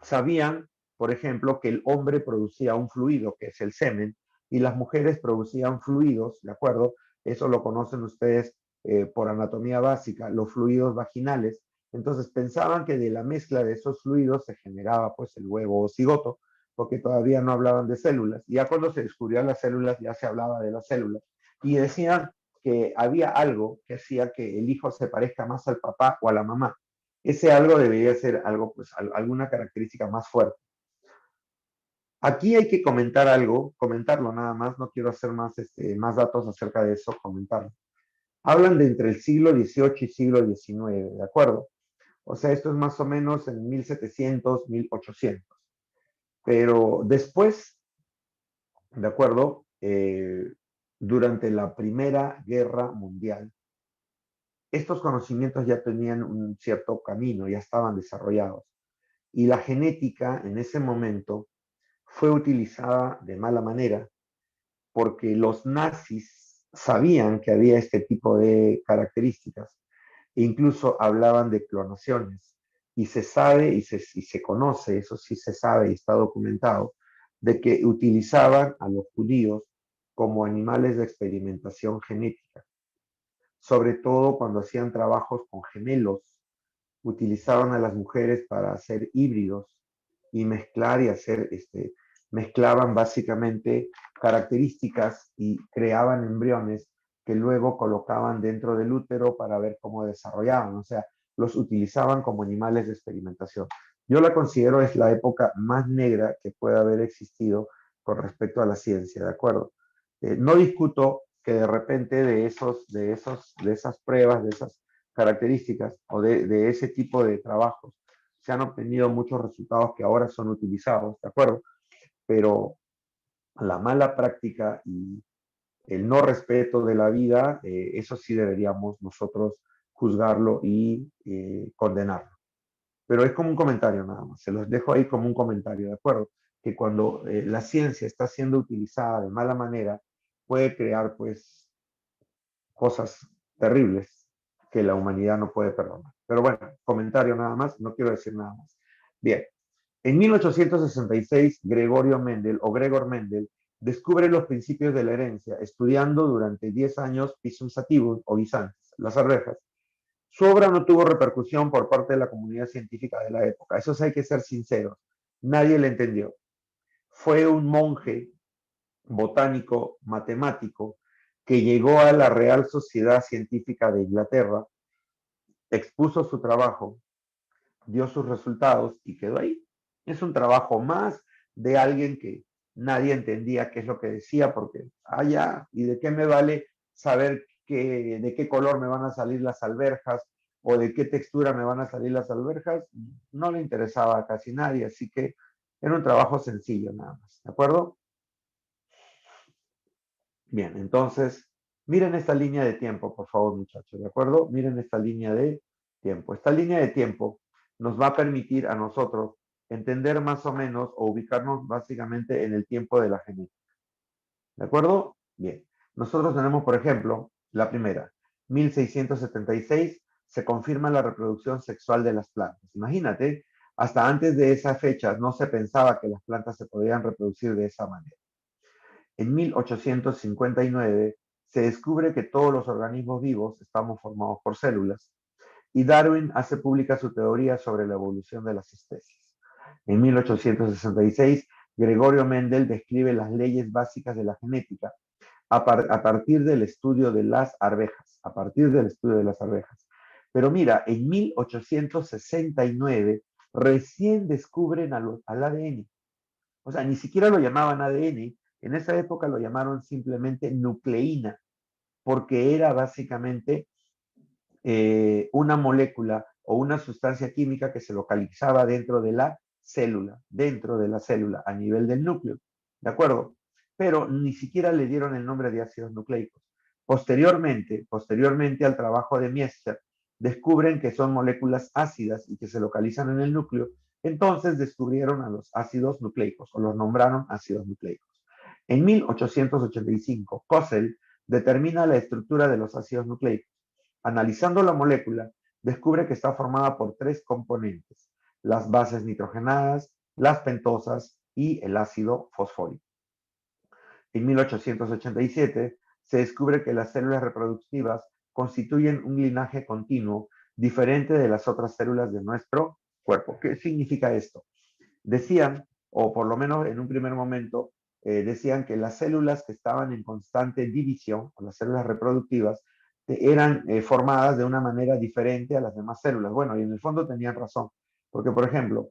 sabían, por ejemplo, que el hombre producía un fluido, que es el semen, y las mujeres producían fluidos, ¿de acuerdo? Eso lo conocen ustedes por anatomía básica, los fluidos vaginales. Entonces pensaban que de la mezcla de esos fluidos se generaba pues el huevo o cigoto, porque todavía no hablaban de células. Y ya cuando se descubrieron las células, ya se hablaba de las células. Y decían que había algo que hacía que el hijo se parezca más al papá o a la mamá. Ese algo debería ser algo, pues, alguna característica más fuerte. Aquí hay que comentar algo, comentarlo nada más, no quiero hacer más datos acerca de eso, comentarlo. Hablan de entre el siglo XVIII y siglo XIX, ¿de acuerdo? O sea, esto es más o menos en 1700, 1800. Pero después, ¿de acuerdo? Durante la Primera Guerra Mundial, estos conocimientos ya tenían un cierto camino, ya estaban desarrollados. Y la genética en ese momento fue utilizada de mala manera porque los nazis sabían que había este tipo de características e incluso hablaban de clonaciones. Y se sabe y se conoce, eso sí se sabe y está documentado, de que utilizaban a los judíos como animales de experimentación genética, sobre todo cuando hacían trabajos con gemelos. Utilizaban a las mujeres para hacer híbridos y mezclar y hacer, mezclaban básicamente características y creaban embriones que luego colocaban dentro del útero para ver cómo desarrollaban, o sea, los utilizaban como animales de experimentación. Yo la considero es la época más negra que puede haber existido con respecto a la ciencia, ¿de acuerdo? No discuto que de repente de esas pruebas, de esas características o de ese tipo de trabajos se han obtenido muchos resultados que ahora son utilizados, ¿de acuerdo? Pero la mala práctica y el no respeto de la vida, eso sí deberíamos nosotros juzgarlo y condenarlo. Pero es como un comentario nada más, se los dejo ahí como un comentario, ¿de acuerdo? Que cuando la ciencia está siendo utilizada de mala manera, puede crear pues cosas terribles que la humanidad no puede perdonar. Pero bueno, comentario nada más, no quiero decir nada más. Bien, en 1866, Gregor Mendel descubre los principios de la herencia, estudiando durante 10 años Pisum sativum o guisantes, las arvejas. Su obra no tuvo repercusión por parte de la comunidad científica de la época, eso sí hay que ser sinceros, nadie le entendió. Fue un monje botánico, matemático, que llegó a la Real Sociedad Científica de Inglaterra, expuso su trabajo, dio sus resultados y quedó ahí. Es un trabajo más de alguien que nadie entendía qué es lo que decía, porque, ya, ¿y de qué me vale saber de qué color me van a salir las alberjas o de qué textura me van a salir las alberjas? No le interesaba a casi nadie, así que era un trabajo sencillo nada más, ¿de acuerdo? Bien, entonces, miren esta línea de tiempo, por favor, muchachos, ¿de acuerdo? Miren esta línea de tiempo. Esta línea de tiempo nos va a permitir a nosotros entender más o menos o ubicarnos básicamente en el tiempo de la genética. ¿De acuerdo? Bien. Nosotros tenemos, por ejemplo, la primera, 1676, se confirma la reproducción sexual de las plantas. Imagínate, hasta antes de esa fecha no se pensaba que las plantas se podían reproducir de esa manera. En 1859 se descubre que todos los organismos vivos estamos formados por células y Darwin hace pública su teoría sobre la evolución de las especies. En 1866, Gregorio Mendel describe las leyes básicas de la genética a partir del estudio de las arvejas, Pero mira, en 1869 recién descubren al ADN. O sea, ni siquiera lo llamaban ADN, en esa época lo llamaron simplemente nucleína, porque era básicamente una molécula o una sustancia química que se localizaba dentro de la célula, a nivel del núcleo, ¿de acuerdo? Pero ni siquiera le dieron el nombre de ácidos nucleicos. Posteriormente al trabajo de Miester, descubren que son moléculas ácidas y que se localizan en el núcleo, entonces descubrieron a los ácidos nucleicos, o los nombraron ácidos nucleicos. En 1885, Kossel determina la estructura de los ácidos nucleicos. Analizando la molécula, descubre que está formada por 3 componentes: las bases nitrogenadas, las pentosas y el ácido fosfórico. En 1887 se descubre que las células reproductivas constituyen un linaje continuo diferente de las otras células de nuestro cuerpo. ¿Qué significa esto? Decían, o por lo menos en un primer momento, decían que las células que estaban en constante división, o las células reproductivas, eran formadas de una manera diferente a las demás células. Bueno, y en el fondo tenían razón, porque por ejemplo,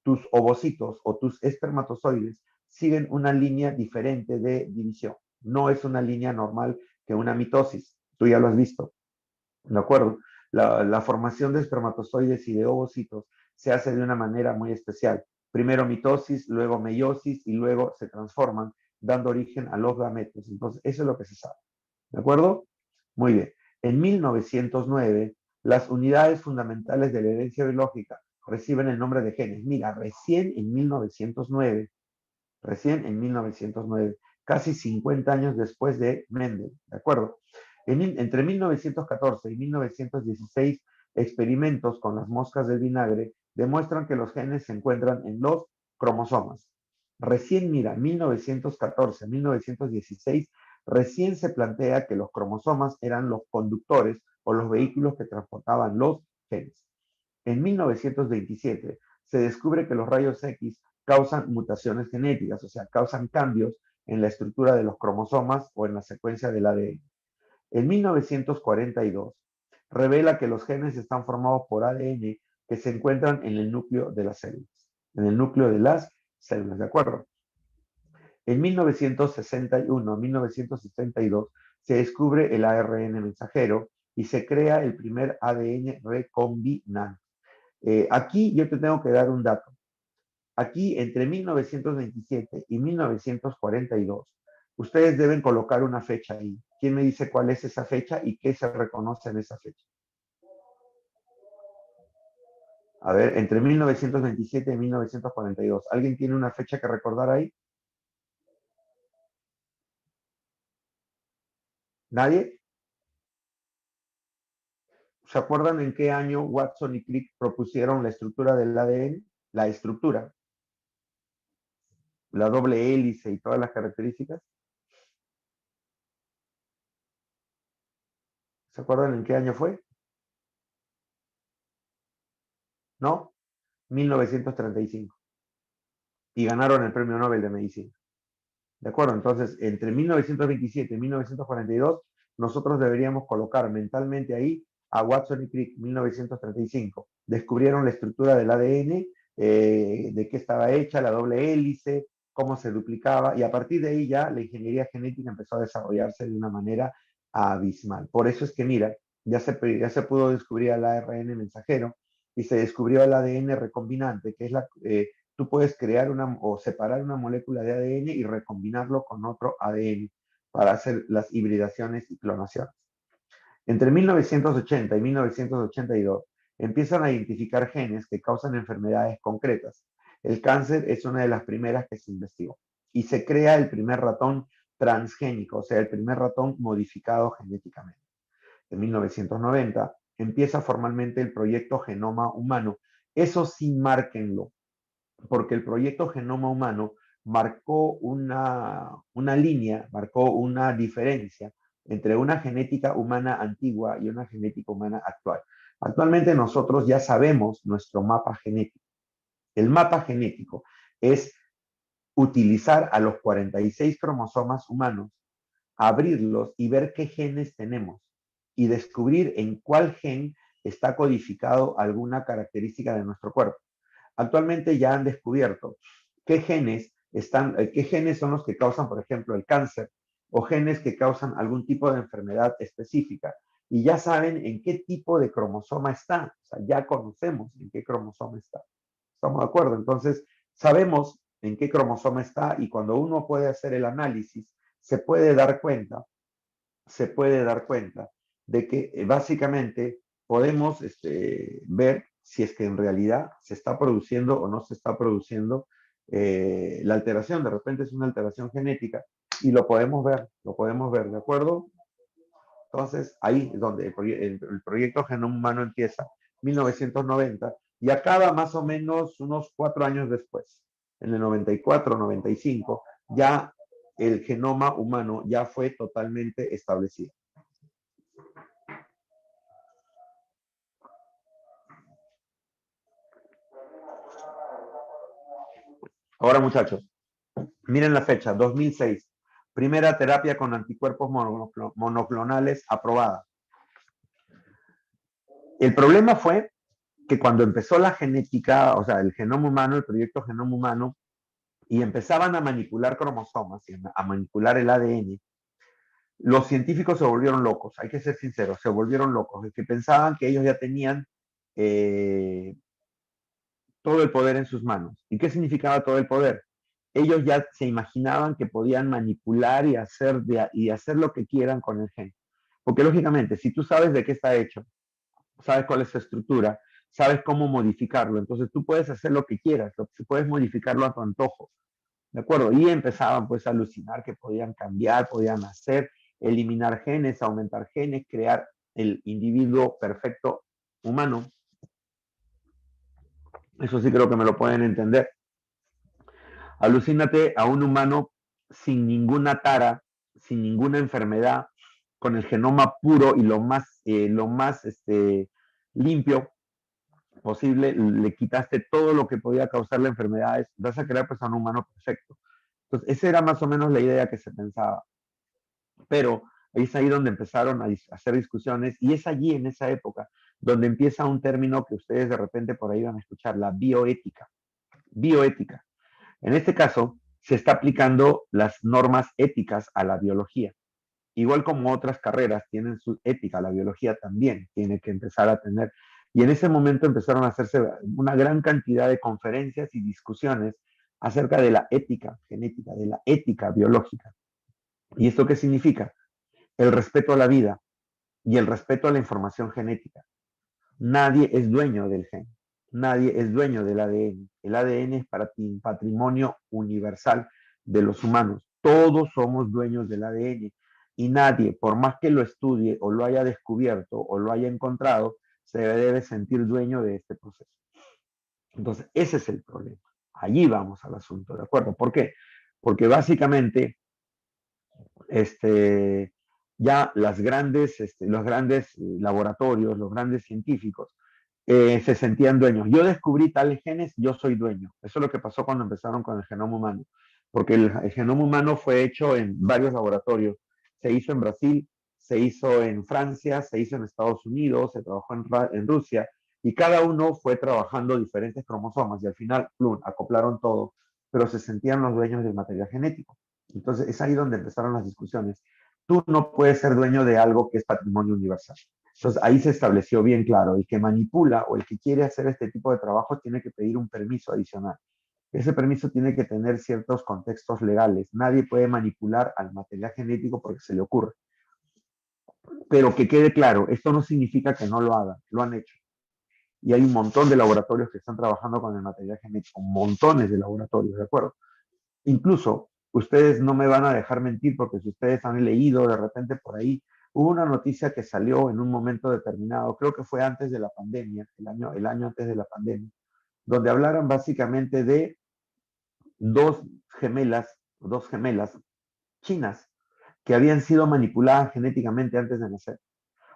tus ovocitos o tus espermatozoides siguen una línea diferente de división. No es una línea normal que una mitosis. Tú ya lo has visto, ¿de acuerdo? La formación de espermatozoides y de ovocitos se hace de una manera muy especial. Primero mitosis, luego meiosis y luego se transforman, dando origen a los gametos. Entonces, eso es lo que se sabe. ¿De acuerdo? Muy bien. En 1909, las unidades fundamentales de la herencia biológica reciben el nombre de genes. Mira, recién en 1909, casi 50 años después de Mendel, ¿de acuerdo? Entre 1914 y 1916, experimentos con las moscas del vinagre demuestran que los genes se encuentran en los cromosomas. Recién, mira, 1914, 1916, recién se plantea que los cromosomas eran los conductores o los vehículos que transportaban los genes. En 1927 se descubre que los rayos X causan mutaciones genéticas, o sea, causan cambios en la estructura de los cromosomas o en la secuencia del ADN. En 1942 revela que los genes están formados por ADN que se encuentran en el núcleo de las células, ¿de acuerdo? En 1961, 1962 se descubre el ARN mensajero y se crea el primer ADN recombinante. Aquí yo te tengo que dar un dato. Aquí, entre 1927 y 1942, ustedes deben colocar una fecha ahí. ¿Quién me dice cuál es esa fecha y qué se reconoce en esa fecha? A ver, entre 1927 y 1942. ¿Alguien tiene una fecha que recordar ahí? ¿Nadie? ¿Se acuerdan en qué año Watson y Crick propusieron la estructura del ADN? La estructura. La doble hélice y todas las características. ¿Se acuerdan en qué año fue? ¿No? 1935. Y ganaron el Premio Nobel de Medicina. ¿De acuerdo? Entonces, entre 1927 y 1942, nosotros deberíamos colocar mentalmente ahí a Watson y Crick, 1935. Descubrieron la estructura del ADN, de qué estaba hecha, la doble hélice, cómo se duplicaba, y a partir de ahí ya la ingeniería genética empezó a desarrollarse de una manera abismal. Por eso es que, mira, ya se pudo descubrir el ARN mensajero y se descubrió el ADN recombinante, que es tú puedes crear o separar una molécula de ADN y recombinarlo con otro ADN para hacer las hibridaciones y clonaciones. Entre 1980 y 1982 empiezan a identificar genes que causan enfermedades concretas. El cáncer es una de las primeras que se investigó y se crea el primer ratón transgénico, o sea, el primer ratón modificado genéticamente. En 1990 empieza formalmente el proyecto Genoma Humano. Eso sí, márquenlo, porque el proyecto Genoma Humano marcó una línea, marcó una diferencia entre una genética humana antigua y una genética humana actual. Actualmente nosotros ya sabemos nuestro mapa genético. El mapa genético es utilizar a los 46 cromosomas humanos, abrirlos y ver qué genes tenemos y descubrir en cuál gen está codificado alguna característica de nuestro cuerpo. Actualmente ya han descubierto qué genes son los que causan, por ejemplo, el cáncer o genes que causan algún tipo de enfermedad específica. Y ya saben en qué tipo de cromosoma está. O sea, ya conocemos en qué cromosoma está. ¿Estamos de acuerdo? Entonces, sabemos en qué cromosoma está y cuando uno puede hacer el análisis, se puede dar cuenta de que básicamente podemos ver si es que en realidad se está produciendo o no se está produciendo la alteración. De repente es una alteración genética y lo podemos ver, ¿de acuerdo? Entonces, ahí es donde el proyecto Genoma Humano empieza, 1990, y acaba más o menos unos 4 años después. En el 94, 95, ya el genoma humano ya fue totalmente establecido. Ahora, muchachos, miren la fecha, 2006. Primera terapia con anticuerpos monoclonales aprobada. El problema fue que cuando empezó la genética, o sea, el genoma humano, el proyecto Genoma Humano, y empezaban a manipular cromosomas, a manipular el ADN, los científicos se volvieron locos, hay que ser sinceros, se volvieron locos, es que pensaban que ellos ya tenían todo el poder en sus manos. ¿Y qué significaba todo el poder? Ellos ya se imaginaban que podían manipular y hacer lo que quieran con el gen. Porque lógicamente, si tú sabes de qué está hecho, sabes cuál es su estructura, sabes cómo modificarlo, entonces tú puedes hacer lo que quieras, puedes modificarlo a tu antojo. ¿De acuerdo? Y empezaban pues a alucinar que podían cambiar, podían hacer, eliminar genes, aumentar genes, crear el individuo perfecto humano. Eso sí creo que me lo pueden entender. Alucínate a un humano sin ninguna tara, sin ninguna enfermedad, con el genoma puro y lo más limpio posible, le quitaste todo lo que podía causarle enfermedades, vas a crear pues a un humano perfecto. Entonces, esa era más o menos la idea que se pensaba. Pero es ahí donde empezaron a hacer discusiones y es allí, en esa época, donde empieza un término que ustedes de repente por ahí van a escuchar, la bioética. Bioética. En este caso, se está aplicando las normas éticas a la biología. Igual como otras carreras tienen su ética, la biología también tiene que empezar a tener. Y en ese momento empezaron a hacerse una gran cantidad de conferencias y discusiones acerca de la ética genética, de la ética biológica. ¿Y esto qué significa? El respeto a la vida y el respeto a la información genética. Nadie es dueño del gen, nadie es dueño del ADN. El ADN es patrimonio universal de los humanos. Todos somos dueños del ADN y nadie, por más que lo estudie o lo haya descubierto o lo haya encontrado, se debe sentir dueño de este proceso. Entonces, ese es el problema. Allí vamos al asunto, ¿de acuerdo? ¿Por qué? Porque básicamente ya los grandes laboratorios, los grandes científicos, se sentían dueños. Yo descubrí tales genes, yo soy dueño. Eso es lo que pasó cuando empezaron con el genoma humano. Porque el genoma humano fue hecho en varios laboratorios. Se hizo en Brasil, se hizo en Francia, se hizo en Estados Unidos, se trabajó en Rusia, y cada uno fue trabajando diferentes cromosomas y al final, plum, acoplaron todo, pero se sentían los dueños del material genético. Entonces es ahí donde empezaron las discusiones. Tú no puedes ser dueño de algo que es patrimonio universal. Entonces ahí se estableció bien claro, el que manipula o el que quiere hacer este tipo de trabajo tiene que pedir un permiso adicional. Ese permiso tiene que tener ciertos contextos legales. Nadie puede manipular al material genético porque se le ocurre. Pero que quede claro, esto no significa que no lo hagan, lo han hecho. Y hay un montón de laboratorios que están trabajando con el material genético, montones de laboratorios, ¿de acuerdo? Incluso, ustedes no me van a dejar mentir porque si ustedes han leído de repente por ahí, hubo una noticia que salió en un momento determinado, creo que fue antes de la pandemia, el año antes de la pandemia, donde hablaron básicamente de dos gemelas chinas que habían sido manipuladas genéticamente antes de nacer.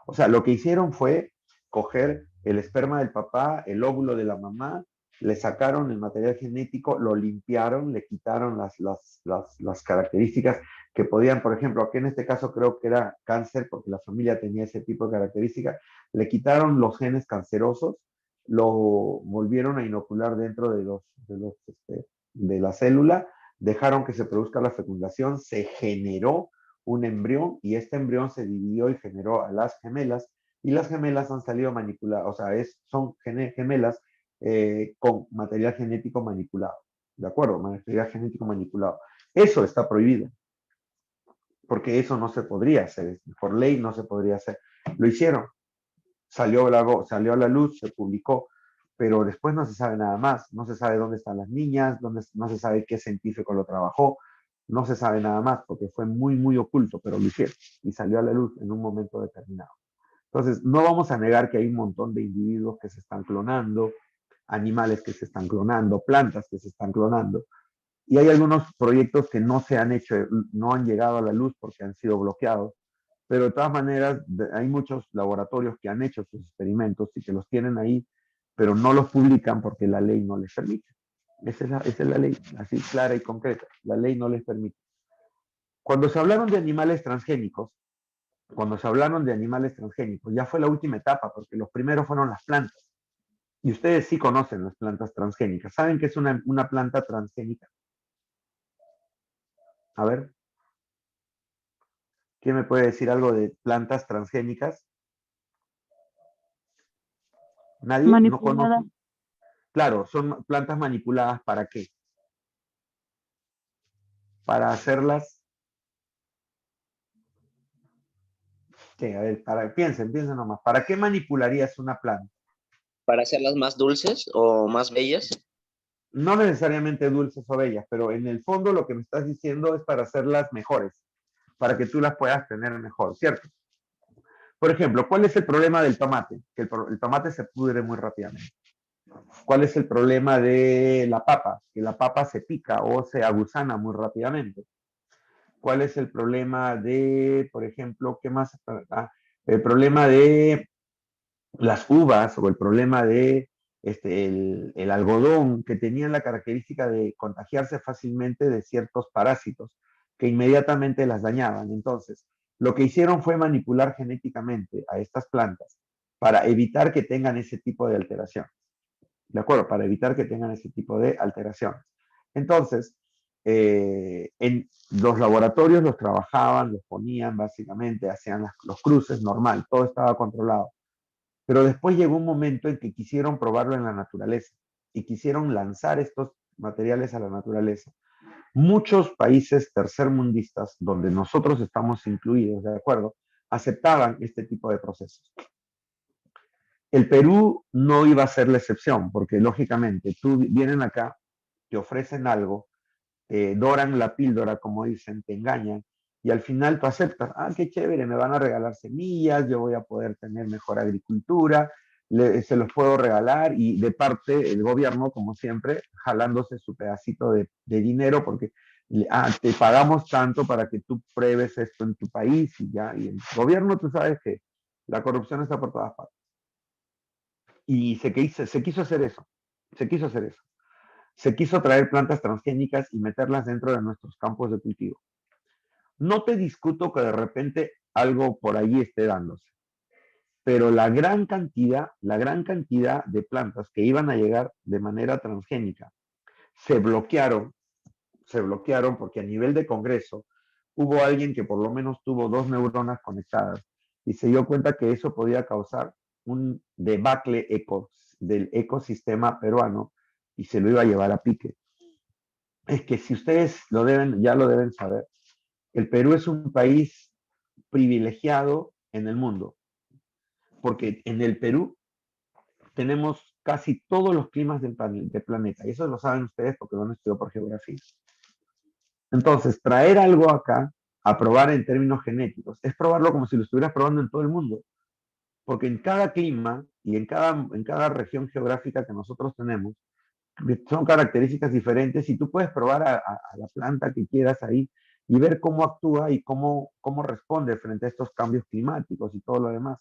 O sea, lo que hicieron fue coger el esperma del papá, el óvulo de la mamá, le sacaron el material genético, lo limpiaron, le quitaron las características que podían, por ejemplo, aquí en este caso creo que era cáncer, porque la familia tenía ese tipo de características, le quitaron los genes cancerosos, lo volvieron a inocular dentro de la célula, dejaron que se produzca la fecundación, se generó un embrión y este embrión se dividió y generó a las gemelas y las gemelas han salido manipuladas, o sea, son gemelas con material genético manipulado, ¿de acuerdo? Material genético manipulado. Eso está prohibido, porque eso no se podría hacer, por ley no se podría hacer. Lo hicieron, salió a la luz, se publicó, pero después no se sabe nada más, no se sabe dónde están las niñas, no se sabe qué científico lo trabajó, no se sabe nada más, porque fue muy, muy oculto, pero lo hicieron y salió a la luz en un momento determinado. Entonces, no vamos a negar que hay un montón de individuos que se están clonando, animales que se están clonando, plantas que se están clonando, y hay algunos proyectos que no se han hecho, no han llegado a la luz porque han sido bloqueados, pero de todas maneras hay muchos laboratorios que han hecho sus experimentos y que los tienen ahí, pero no los publican porque la ley no les permite. Esa es la ley, así clara y concreta. La ley no les permite. Cuando se hablaron de animales transgénicos, ya fue la última etapa, porque los primeros fueron las plantas. Y ustedes sí conocen las plantas transgénicas. ¿Saben qué es una planta transgénica? A ver. ¿Quién me puede decir algo de plantas transgénicas? ¿Nadie? ¿No conoce? Claro, son plantas manipuladas ¿para qué? Para hacerlas... ¿Qué? A ver, piensen nomás. ¿Para qué manipularías una planta? ¿Para hacerlas más dulces o más bellas? No necesariamente dulces o bellas, pero en el fondo lo que me estás diciendo es para hacerlas mejores, para que tú las puedas tener mejor, ¿cierto? Por ejemplo, ¿cuál es el problema del tomate? Que el tomate se pudre muy rápidamente. ¿Cuál es el problema de la papa? Que la papa se pica o se aguzana muy rápidamente. ¿Cuál es el problema de, por ejemplo, qué más? El problema de las uvas o el problema de el algodón, que tenían la característica de contagiarse fácilmente de ciertos parásitos que inmediatamente las dañaban. Entonces, lo que hicieron fue manipular genéticamente a estas plantas para evitar que tengan ese tipo de alteraciones. ¿De acuerdo? Para evitar que tengan ese tipo de alteraciones. Entonces, en los laboratorios los trabajaban, los ponían básicamente, hacían los cruces normal, todo estaba controlado. Pero después llegó un momento en que quisieron probarlo en la naturaleza y quisieron lanzar estos materiales a la naturaleza. Muchos países tercermundistas, donde nosotros estamos incluidos, ¿de acuerdo?, aceptaban este tipo de procesos. El Perú no iba a ser la excepción, porque lógicamente vienen acá, te ofrecen algo, doran la píldora, como dicen, te engañan, y al final tú aceptas, qué chévere, me van a regalar semillas, yo voy a poder tener mejor agricultura, se los puedo regalar, y de parte el gobierno, como siempre, jalándose su pedacito de dinero, porque te pagamos tanto para que tú pruebes esto en tu país, y ya, y el gobierno, tú sabes que la corrupción está por todas partes. Y se quiso hacer eso, se quiso traer plantas transgénicas y meterlas dentro de nuestros campos de cultivo. No te discuto que de repente algo por allí esté dándose, pero la gran cantidad de plantas que iban a llegar de manera transgénica se bloquearon porque a nivel de Congreso hubo alguien que por lo menos tuvo 2 neuronas conectadas y se dio cuenta que eso podía causar un debacle del ecosistema peruano y se lo iba a llevar a pique. Es que si ustedes ya lo deben saber, el Perú es un país privilegiado en el mundo, porque en el Perú tenemos casi todos los climas del planeta, y eso lo saben ustedes porque lo han estudiado por geografía. Entonces, traer algo acá a probar en términos genéticos es probarlo como si lo estuvieras probando en todo el mundo, porque en cada clima y en cada región geográfica que nosotros tenemos, son características diferentes y tú puedes probar a la planta que quieras ahí y ver cómo actúa y cómo responde frente a estos cambios climáticos y todo lo demás.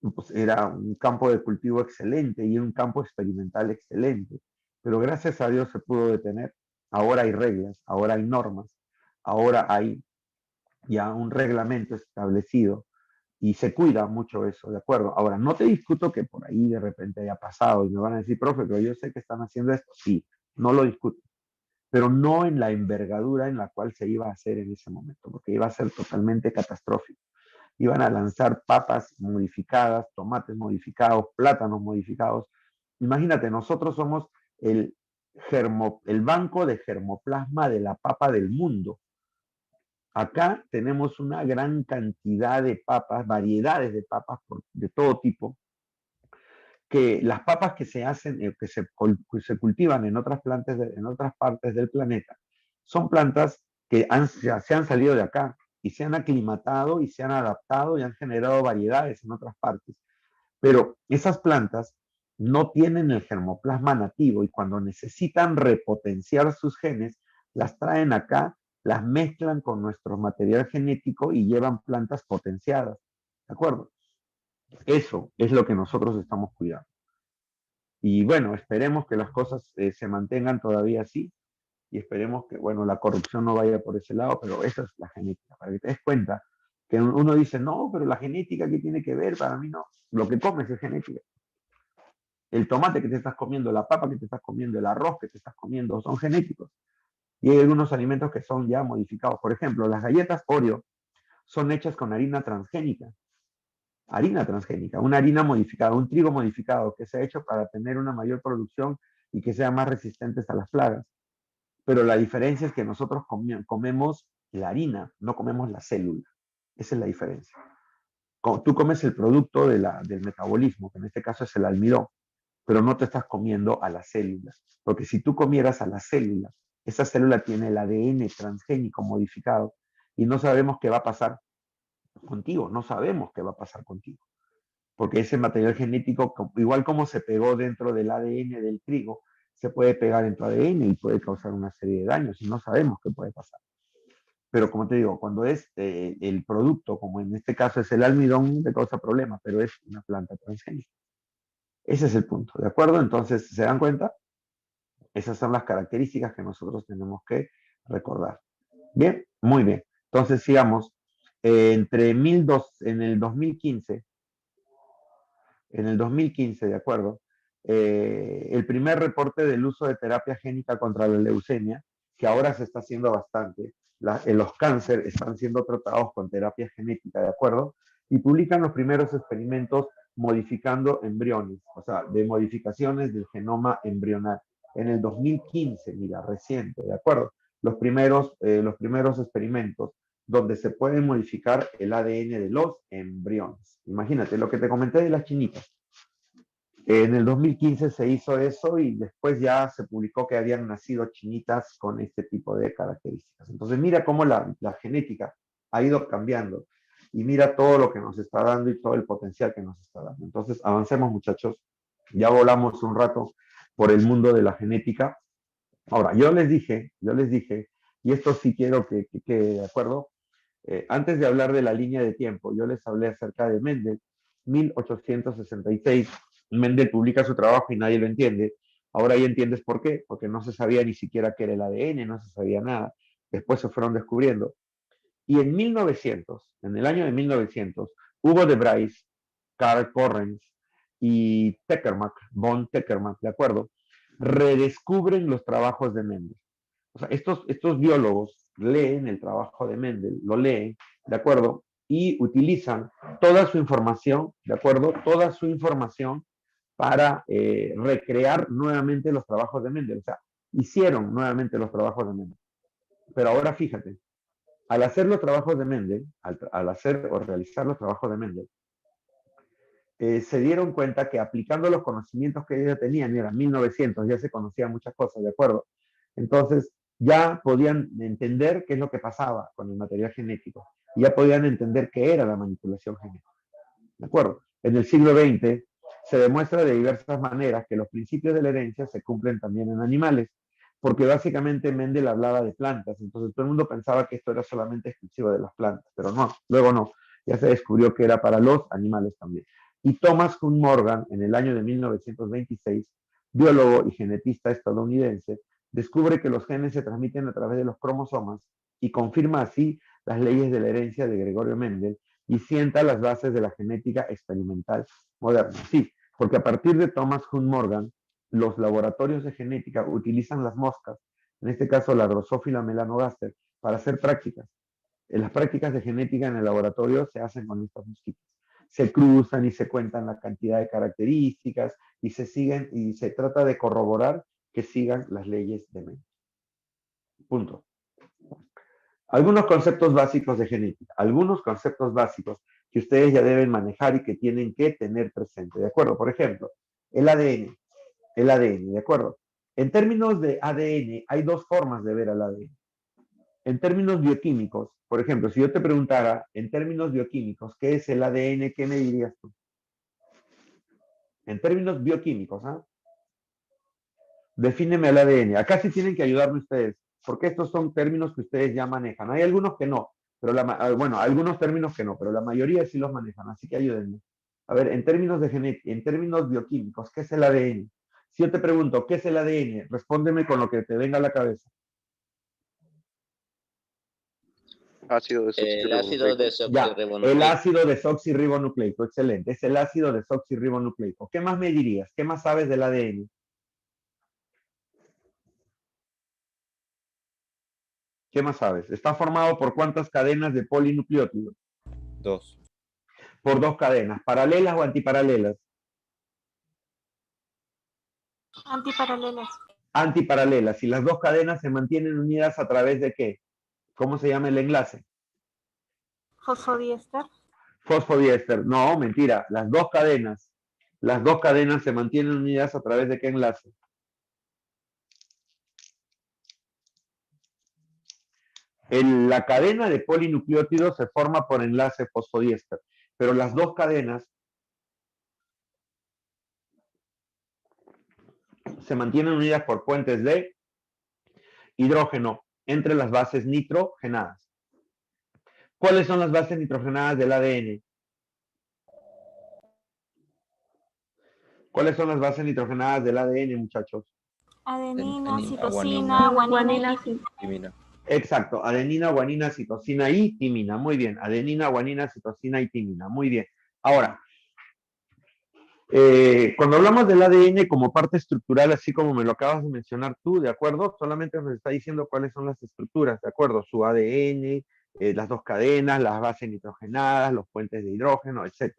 Pues era un campo de cultivo excelente y un campo experimental excelente, pero gracias a Dios se pudo detener. Ahora hay reglas, ahora hay normas, ahora hay ya un reglamento establecido Y se cuida mucho eso, ¿de acuerdo? Ahora, no te discuto que por ahí de repente haya pasado y me van a decir, profe, pero yo sé que están haciendo esto. Sí, no lo discuto, pero no en la envergadura en la cual se iba a hacer en ese momento, porque iba a ser totalmente catastrófico. Iban a lanzar papas modificadas, tomates modificados, plátanos modificados. Imagínate, nosotros somos el banco de germoplasma de la papa del mundo. Acá tenemos una gran cantidad de papas, variedades de papas de todo tipo, que las papas que se hacen, que se cultivan en otras en otras partes del planeta, son plantas que se han salido de acá y se han aclimatado y se han adaptado y han generado variedades en otras partes. Pero esas plantas no tienen el germoplasma nativo y cuando necesitan repotenciar sus genes, las traen acá, las mezclan con nuestro material genético y llevan plantas potenciadas. ¿De acuerdo? Eso es lo que nosotros estamos cuidando. Y bueno, esperemos que las cosas se mantengan todavía así y esperemos que, bueno, la corrupción no vaya por ese lado, pero esa es la genética, para que te des cuenta que uno dice, no, pero la genética, ¿qué tiene que ver? Para mí no. Lo que comes es genética. El tomate que te estás comiendo, la papa que te estás comiendo, el arroz que te estás comiendo, son genéticos. Y hay algunos alimentos que son ya modificados. Por ejemplo, las galletas Oreo son hechas con harina transgénica. Harina transgénica, una harina modificada, un trigo modificado que se ha hecho para tener una mayor producción y que sean más resistentes a las plagas. Pero la diferencia es que nosotros comemos la harina, no comemos la célula. Esa es la diferencia. Tú comes el producto del metabolismo, que en este caso es el almidón, pero no te estás comiendo a la célula. Porque si tú comieras a la célula, esa célula tiene el ADN transgénico modificado y no sabemos qué va a pasar contigo, no sabemos qué va a pasar contigo. Porque ese material genético, igual como se pegó dentro del ADN del trigo, se puede pegar en tu ADN y puede causar una serie de daños y no sabemos qué puede pasar. Pero como te digo, cuando es el producto, como en este caso es el almidón, te causa problema, pero es una planta transgénica. Ese es el punto, ¿de acuerdo? Entonces, ¿se dan cuenta? Esas son las características que nosotros tenemos que recordar. Bien, muy bien. Entonces, sigamos. En el 2015, ¿de acuerdo? El primer reporte del uso de terapia génica contra la leucemia, que ahora se está haciendo bastante, los cánceres están siendo tratados con terapia genética, ¿de acuerdo? Y publican los primeros experimentos modificando embriones, o sea, de modificaciones del genoma embrional. En el 2015, mira, reciente, ¿de acuerdo? Los primeros experimentos donde se puede modificar el ADN de los embriones. Imagínate, lo que te comenté de las chinitas. En el 2015 se hizo eso y después ya se publicó que habían nacido chinitas con este tipo de características. Entonces mira cómo la genética ha ido cambiando y mira todo lo que nos está dando y todo el potencial que nos está dando. Entonces avancemos, muchachos. Ya volamos un rato por el mundo de la genética. Ahora, yo les dije, y esto sí quiero que quede de acuerdo, antes de hablar de la línea de tiempo, yo les hablé acerca de Mendel, 1866. Mendel publica su trabajo y nadie lo entiende. Ahora ya entiendes por qué, porque no se sabía ni siquiera qué era el ADN, no se sabía nada. Después se fueron descubriendo. Y en el año de 1900, Hugo de Bryce, Karl Correns y von Teckermack, ¿de acuerdo? Redescubren los trabajos de Mendel. O sea, estos biólogos leen el trabajo de Mendel, lo leen, ¿de acuerdo? Y utilizan toda su información, ¿de acuerdo? Toda su información para recrear nuevamente los trabajos de Mendel. O sea, hicieron nuevamente los trabajos de Mendel. Pero ahora fíjate, al hacer los trabajos de Mendel, al hacer o realizar los trabajos de Mendel, se dieron cuenta que aplicando los conocimientos que ellos tenían, eran 1900, ya se conocían muchas cosas, ¿de acuerdo? Entonces, ya podían entender qué es lo que pasaba con el material genético. Y ya podían entender qué era la manipulación genética. ¿De acuerdo? En el siglo XX se demuestra de diversas maneras que los principios de la herencia se cumplen también en animales, porque básicamente Mendel hablaba de plantas, entonces todo el mundo pensaba que esto era solamente exclusivo de las plantas, pero no, luego no, ya se descubrió que era para los animales también. Y Thomas Hunt Morgan, en el año de 1926, biólogo y genetista estadounidense, descubre que los genes se transmiten a través de los cromosomas y confirma así las leyes de la herencia de Gregorio Mendel y sienta las bases de la genética experimental moderna. Sí, porque a partir de Thomas Hunt Morgan, los laboratorios de genética utilizan las moscas, en este caso la Drosophila melanogaster, para hacer prácticas. En las prácticas de genética en el laboratorio se hacen con estas mosquitas. Se cruzan y se cuentan la cantidad de características y se siguen y se trata de corroborar que sigan las leyes de Mendel. Punto. Algunos conceptos básicos de genética, algunos conceptos básicos que ustedes ya deben manejar y que tienen que tener presente, ¿de acuerdo? Por ejemplo, el ADN, ¿de acuerdo? En términos de ADN, hay dos formas de ver al ADN. En términos bioquímicos, por ejemplo, si yo te preguntara, en términos bioquímicos, ¿qué es el ADN? ¿Qué me dirías tú? En términos bioquímicos, ¿ah? Defíneme el ADN. Acá sí tienen que ayudarme ustedes, porque estos son términos que ustedes ya manejan. Hay algunos que no, pero bueno, algunos términos que no, pero la mayoría sí los manejan, así que ayúdenme. A ver, en términos de genética, en términos bioquímicos, ¿qué es el ADN? Si yo te pregunto, ¿qué es el ADN? Respóndeme con lo que te venga a la cabeza. Ácido desoxirribonucleico. El ácido desoxirribonucleico, excelente. Es el ácido desoxirribonucleico. ¿Qué más me dirías? ¿Qué más sabes del ADN? ¿Qué más sabes? ¿Está formado por cuántas cadenas de polinucleótidos? 2. Por 2 cadenas. ¿Paralelas o antiparalelas? Antiparalelas. Antiparalelas. Y las 2 cadenas se mantienen unidas a través de ¿qué? ¿Cómo se llama el enlace? Fosfodiéster. Fosfodiéster. No, mentira. Las dos cadenas se mantienen unidas a través de ¿qué enlace? La cadena de polinucleótidos se forma por enlace fosfodiéster, pero las 2 cadenas se mantienen unidas por puentes de hidrógeno entre las bases nitrogenadas. ¿Cuáles son las bases nitrogenadas del ADN? ¿Cuáles son las bases nitrogenadas del ADN, muchachos? Adenina, citosina, guanina y Timina. Exacto, adenina, guanina, citosina y timina. Muy bien, adenina, guanina, citosina y timina. Muy bien. Ahora, cuando hablamos del ADN como parte estructural, así como me lo acabas de mencionar tú, ¿de acuerdo? Solamente nos está diciendo cuáles son las estructuras, ¿de acuerdo? Su ADN, las 2 cadenas, las bases nitrogenadas, los puentes de hidrógeno, etc.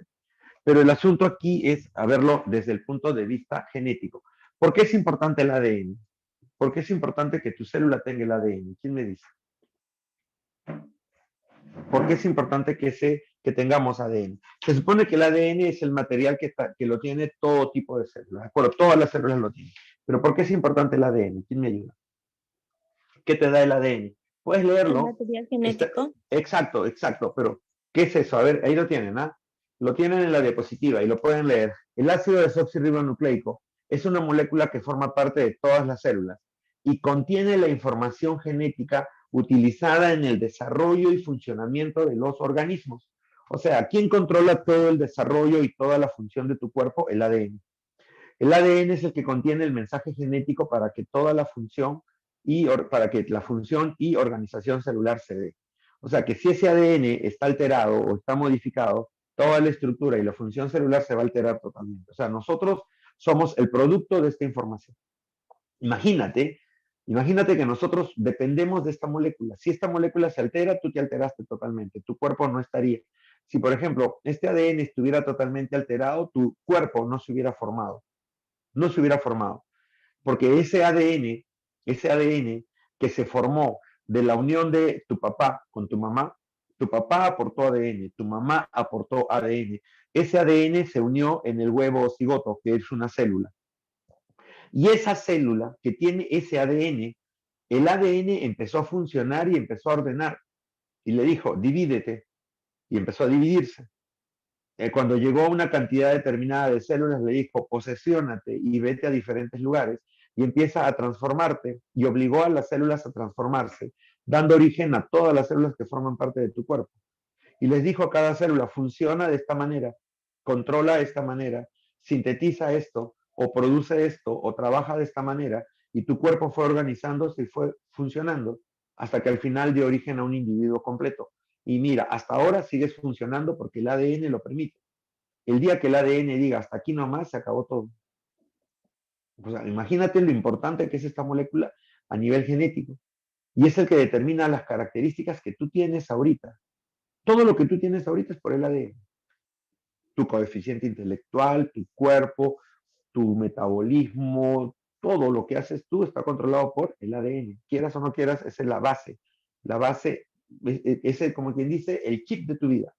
Pero el asunto aquí es a verlo desde el punto de vista genético. ¿Por qué es importante el ADN? ¿Por qué es importante que tu célula tenga el ADN? ¿Quién me dice? ¿Por qué es importante que tengamos ADN? Se supone que el ADN es el material que lo tiene todo tipo de células, ¿de acuerdo? Todas las células lo tienen. Pero ¿por qué es importante el ADN? ¿Quién me ayuda? ¿Qué te da el ADN? Puedes leerlo. ¿El material genético? Exacto, pero ¿qué es eso? A ver, ahí lo tienen, ¿ah? Lo tienen en la diapositiva y lo pueden leer. El ácido desoxirribonucleico es una molécula que forma parte de todas las células y contiene la información genética utilizada en el desarrollo y funcionamiento de los organismos. O sea, ¿quién controla todo el desarrollo y toda la función de tu cuerpo? El ADN. El ADN es el que contiene el mensaje genético para que toda la función para que la función y organización celular se dé. O sea, que si ese ADN está alterado o está modificado, toda la estructura y la función celular se va a alterar totalmente. O sea, nosotros somos el producto de esta información. Imagínate que nosotros dependemos de esta molécula. Si esta molécula se altera, tú te alteraste totalmente. Tu cuerpo no estaría. Si, por ejemplo, este ADN estuviera totalmente alterado, tu cuerpo no se hubiera formado. No se hubiera formado. Porque ese ADN que se formó de la unión de tu papá con tu mamá aportó ADN, tu mamá aportó ADN. Ese ADN se unió en el huevo cigoto, que es una célula. Y esa célula que tiene ese ADN, el ADN empezó a funcionar y empezó a ordenar. Y le dijo, divídete. Y empezó a dividirse. Cuando llegó a una cantidad determinada de células, le dijo, posesiónate y vete a diferentes lugares y empieza a transformarte. Y obligó a las células a transformarse, dando origen a todas las células que forman parte de tu cuerpo. Y les dijo a cada célula, funciona de esta manera, controla de esta manera, sintetiza esto, o produce esto, o trabaja de esta manera, y tu cuerpo fue organizándose y fue funcionando hasta que al final dio origen a un individuo completo. Y mira, hasta ahora sigues funcionando porque el ADN lo permite. El día que el ADN diga hasta aquí nomás, se acabó todo. O sea, imagínate lo importante que es esta molécula a nivel genético. Y es el que determina las características que tú tienes ahorita. Todo lo que tú tienes ahorita es por el ADN. Tu coeficiente intelectual, tu cuerpo, tu metabolismo, todo lo que haces tú está controlado por el ADN. Quieras o no quieras, esa es la base. La base, es como quien dice, el chip de tu vida.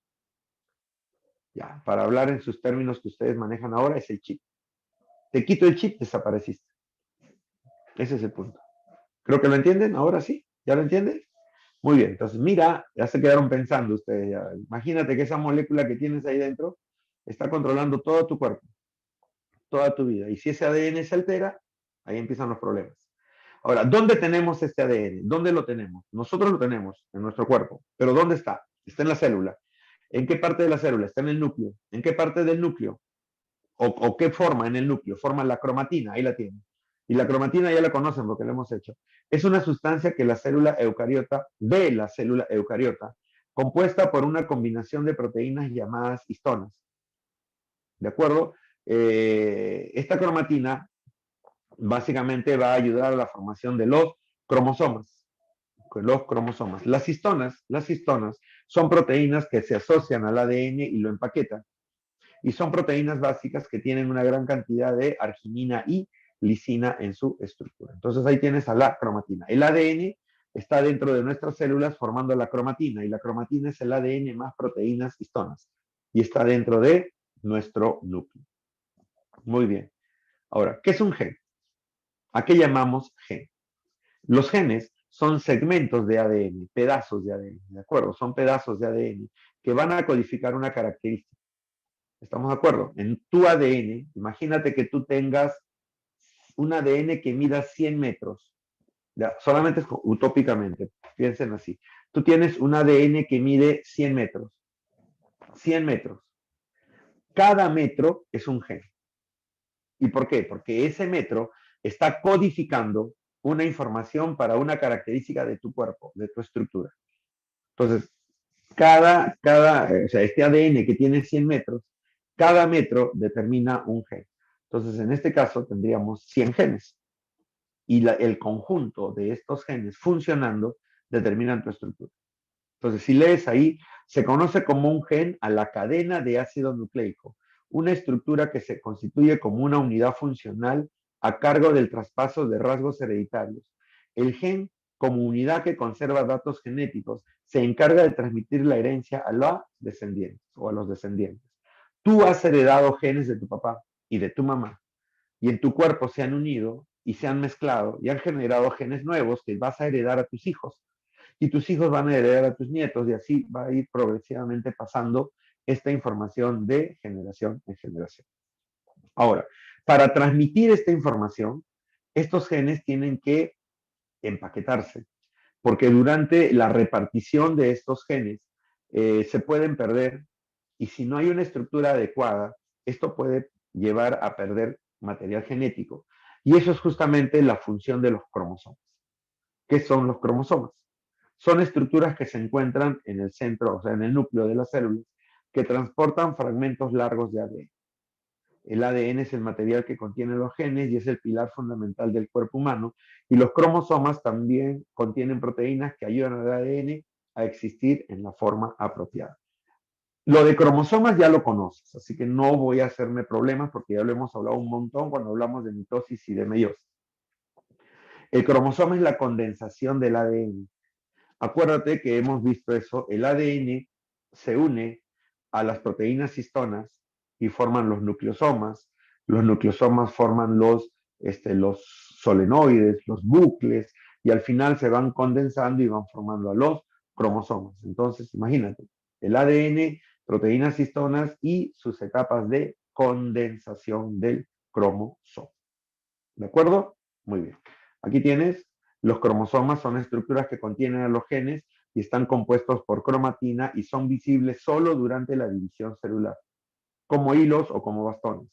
Ya, para hablar en sus términos que ustedes manejan ahora, es el chip. Te quito el chip, desapareciste. Ese es el punto. Creo que lo entienden, ahora sí. ¿Ya lo entienden? Muy bien, entonces mira, ya se quedaron pensando ustedes. Ya. Imagínate que esa molécula que tienes ahí dentro está controlando todo tu cuerpo, toda tu vida. Y si ese ADN se altera, ahí empiezan los problemas. Ahora, ¿dónde tenemos este ADN? ¿Dónde lo tenemos? Nosotros lo tenemos en nuestro cuerpo, pero ¿dónde está? Está en la célula. ¿En qué parte de la célula? Está en el núcleo. ¿En qué parte del núcleo? ¿O qué forma en el núcleo? Forma la cromatina, ahí la tienen. Y la cromatina ya la conocen porque la hemos hecho. Es una sustancia que la célula eucariota, de la célula eucariota, compuesta por una combinación de proteínas llamadas histonas. ¿De acuerdo? Esta cromatina básicamente va a ayudar a la formación de los cromosomas. Los cromosomas. Las histonas son proteínas que se asocian al ADN y lo empaquetan. Y son proteínas básicas que tienen una gran cantidad de arginina y lisina en su estructura. Entonces ahí tienes a la cromatina. El ADN está dentro de nuestras células formando la cromatina, y la cromatina es el ADN más proteínas histonas, y está dentro de nuestro núcleo. Muy bien. Ahora, ¿qué es un gen? ¿A qué llamamos gen? Los genes son segmentos de ADN, pedazos de ADN, ¿de acuerdo? Son pedazos de ADN que van a codificar una característica. ¿Estamos de acuerdo? En tu ADN, imagínate que tú tengas un ADN que mida 100 metros. Ya, solamente utópicamente, piensen así. Tú tienes un ADN que mide 100 metros. 100 metros. Cada metro es un gen. ¿Y por qué? Porque ese metro está codificando una información para una característica de tu cuerpo, de tu estructura. Entonces, o sea, este ADN que tiene 100 metros, cada metro determina un gen. Entonces, en este caso, tendríamos 100 genes. Y el conjunto de estos genes funcionando determinan tu estructura. Entonces, si lees ahí, se conoce como un gen a la cadena de ácido nucleico, una estructura que se constituye como una unidad funcional a cargo del traspaso de rasgos hereditarios. El gen, como unidad que conserva datos genéticos, se encarga de transmitir la herencia a los descendientes o a los descendientes. Tú has heredado genes de tu papá y de tu mamá, y en tu cuerpo se han unido y se han mezclado y han generado genes nuevos que vas a heredar a tus hijos. Y tus hijos van a heredar a tus nietos, y así va a ir progresivamente pasando esta información de generación en generación. Ahora, para transmitir esta información, estos genes tienen que empaquetarse, porque durante la repartición de estos genes se pueden perder, y si no hay una estructura adecuada, esto puede llevar a perder material genético. Y eso es justamente la función de los cromosomas. ¿Qué son los cromosomas? Son estructuras que se encuentran en el centro, o sea, en el núcleo de las células, que transportan fragmentos largos de ADN. El ADN es el material que contiene los genes y es el pilar fundamental del cuerpo humano, y los cromosomas también contienen proteínas que ayudan al ADN a existir en la forma apropiada. Lo de cromosomas ya lo conoces, así que no voy a hacerme problemas porque ya lo hemos hablado un montón cuando hablamos de mitosis y de meiosis. El cromosoma es la condensación del ADN. Acuérdate que hemos visto eso, el ADN se une a las proteínas histonas y forman los nucleosomas forman los solenoides, los bucles, y al final se van condensando y van formando a los cromosomas. Entonces, imagínate, el ADN, proteínas histonas y sus etapas de condensación del cromosoma. ¿De acuerdo? Muy bien. Aquí tienes, los cromosomas son estructuras que contienen a los genes y están compuestos por cromatina y son visibles solo durante la división celular, como hilos o como bastones.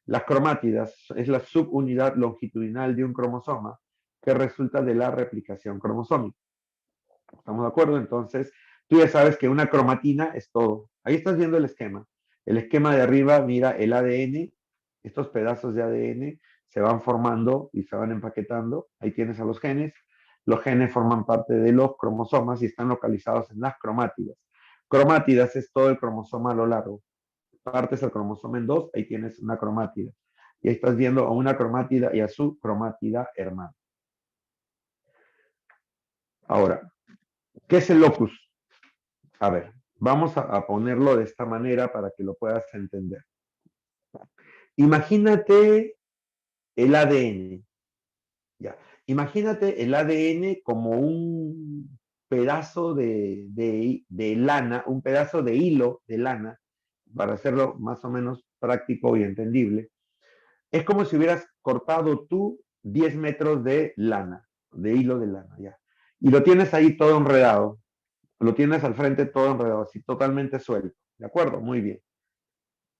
Las cromátidas es la subunidad longitudinal de un cromosoma que resulta de la replicación cromosómica. ¿Estamos de acuerdo? Entonces, Tú ya sabes que una cromatina es todo. Ahí estás viendo el esquema. El esquema de arriba, mira el ADN, estos pedazos de ADN se van formando y se van empaquetando. Ahí tienes a los genes. Los genes forman parte de los cromosomas y están localizados en las cromátidas. Cromátidas es todo el cromosoma a lo largo. Partes el cromosoma en dos, ahí tienes una cromátida. Y ahí estás viendo a una cromátida y a su cromátida hermana. Ahora, ¿qué es el locus? A ver, vamos a ponerlo de esta manera para que lo puedas entender. Imagínate el ADN. Ya. Imagínate el ADN como un pedazo de lana, un pedazo de hilo de lana, para hacerlo más o menos práctico y entendible. Es como si hubieras cortado tú 10 metros de lana, de hilo de lana, ya. Y lo tienes ahí todo enredado. Lo tienes al frente todo enredado, así totalmente suelto. ¿De acuerdo? Muy bien.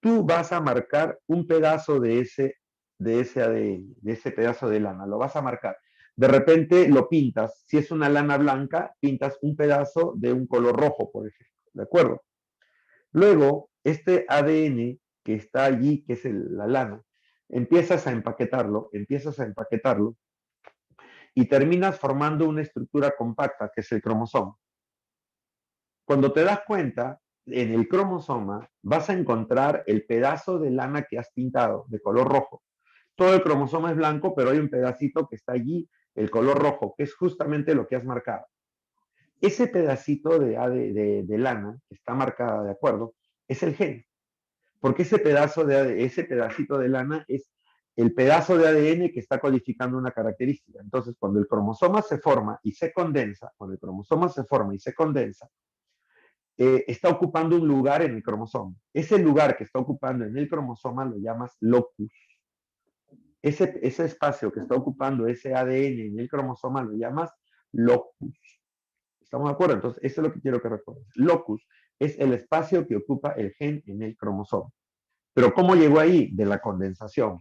Tú vas a marcar un pedazo de ese ADN, de ese pedazo de lana. Lo vas a marcar. De repente lo pintas. Si es una lana blanca, pintas un pedazo de un color rojo, por ejemplo. ¿De acuerdo? Luego, este ADN que está allí, que es la lana, empiezas a empaquetarlo y terminas formando una estructura compacta, que es el cromosoma. Cuando te das cuenta, en el cromosoma vas a encontrar el pedazo de lana que has pintado de color rojo. Todo el cromosoma es blanco, pero hay un pedacito que está allí, el color rojo, que es justamente lo que has marcado. Ese pedacito de lana que está marcada, ¿de acuerdo? Es el gen. Porque ese pedacito de lana es el pedazo de ADN que está codificando una característica. Entonces, cuando el cromosoma se forma y se condensa, está ocupando un lugar en el cromosoma. Ese lugar que está ocupando en el cromosoma lo llamas locus. Ese espacio que está ocupando ese ADN en el cromosoma lo llamas locus. ¿Estamos de acuerdo? Entonces, eso es lo que quiero que recuerdes. Locus es el espacio que ocupa el gen en el cromosoma. Pero ¿cómo llegó ahí? De la condensación.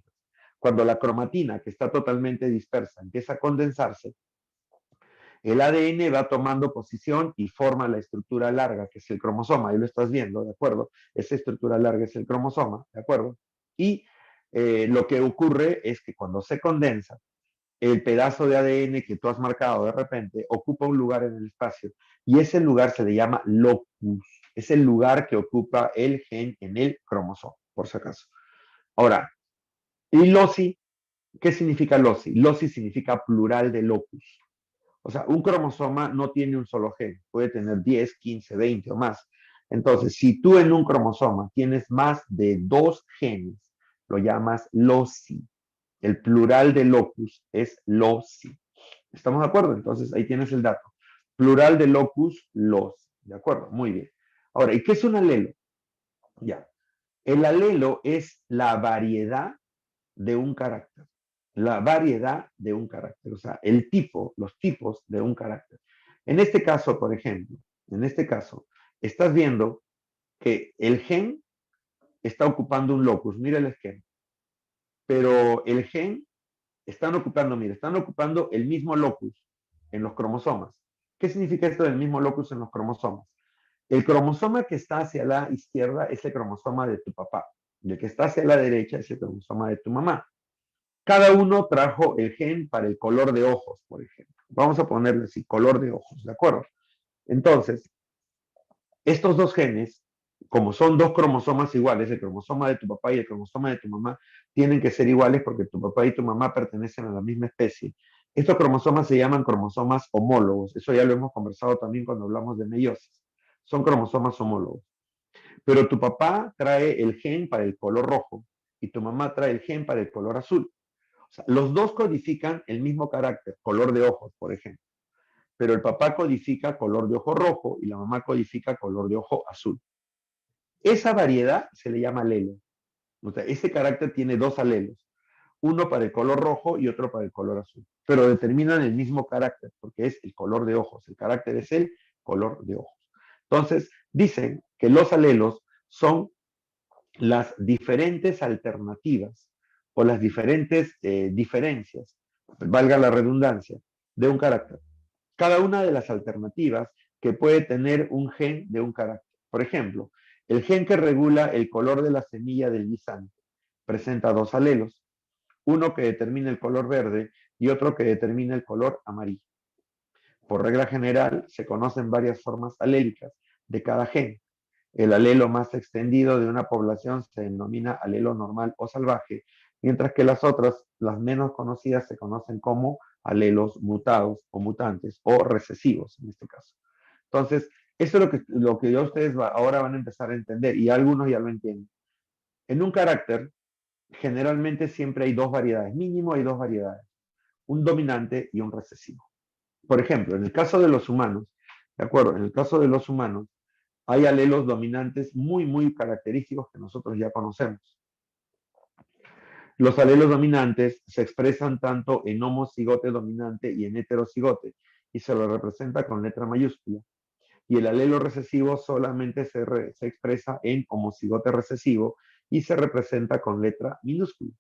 Cuando la cromatina, que está totalmente dispersa, empieza a condensarse, el ADN va tomando posición y forma la estructura larga, que es el cromosoma. Ahí lo estás viendo, ¿de acuerdo? Esa estructura larga es el cromosoma, ¿de acuerdo? Y lo que ocurre es que cuando se condensa, el pedazo de ADN que tú has marcado de repente ocupa un lugar en el espacio y ese lugar se le llama locus. Es el lugar que ocupa el gen en el cromosoma, por si acaso. Ahora, ¿y loci? ¿Qué significa loci? Loci significa plural de locus. O sea, un cromosoma no tiene un solo gen, puede tener 10, 15, 20 o más. Entonces, si tú en un cromosoma tienes más de 2 genes, lo llamas loci. El plural de locus es loci. ¿Estamos de acuerdo? Entonces, ahí tienes el dato. Plural de locus, loci. ¿De acuerdo? Muy bien. Ahora, ¿y qué es un alelo? Ya. El alelo es la variedad de un carácter. La variedad de un carácter, o sea, el tipo, los tipos de un carácter. En este caso, por ejemplo, estás viendo que el gen está ocupando un locus, mira el esquema, pero el gen están ocupando el mismo locus en los cromosomas. ¿Qué significa esto del mismo locus en los cromosomas? El cromosoma que está hacia la izquierda es el cromosoma de tu papá, y el que está hacia la derecha es el cromosoma de tu mamá. Cada uno trajo el gen para el color de ojos, por ejemplo. Vamos a ponerle así, color de ojos, ¿de acuerdo? Entonces, estos dos genes, como son dos cromosomas iguales, el cromosoma de tu papá y el cromosoma de tu mamá, tienen que ser iguales porque tu papá y tu mamá pertenecen a la misma especie. Estos cromosomas se llaman cromosomas homólogos. Eso ya lo hemos conversado también cuando hablamos de meiosis. Son cromosomas homólogos. Pero tu papá trae el gen para el color rojo y tu mamá trae el gen para el color azul. O sea, los dos codifican el mismo carácter, color de ojos, por ejemplo. Pero el papá codifica color de ojo rojo y la mamá codifica color de ojo azul. Esa variedad se le llama alelo. O sea, ese carácter tiene dos alelos, uno para el color rojo y otro para el color azul. Pero determinan el mismo carácter, porque es el color de ojos. El carácter es el color de ojos. Entonces, dicen que los alelos son las diferentes alternativas o las diferentes diferencias, valga la redundancia, de un carácter. Cada una de las alternativas que puede tener un gen de un carácter. Por ejemplo, el gen que regula el color de la semilla del guisante presenta dos alelos, uno que determina el color verde y otro que determina el color amarillo. Por regla general, se conocen varias formas alélicas de cada gen. El alelo más extendido de una población se denomina alelo normal o salvaje, mientras que las otras, las menos conocidas, se conocen como alelos mutados o mutantes o recesivos en este caso. Entonces, eso es lo que ya ustedes ahora van a empezar a entender y algunos ya lo entienden. En un carácter, generalmente siempre hay dos variedades, mínimo hay dos variedades, un dominante y un recesivo. Por ejemplo, en el caso de los humanos, ¿de acuerdo? En el caso de los humanos, hay alelos dominantes muy característicos que nosotros ya conocemos. Los alelos dominantes se expresan tanto en homocigote dominante y en heterocigote, y se lo representa con letra mayúscula. Y el alelo recesivo solamente se expresa en homocigote recesivo y se representa con letra minúscula.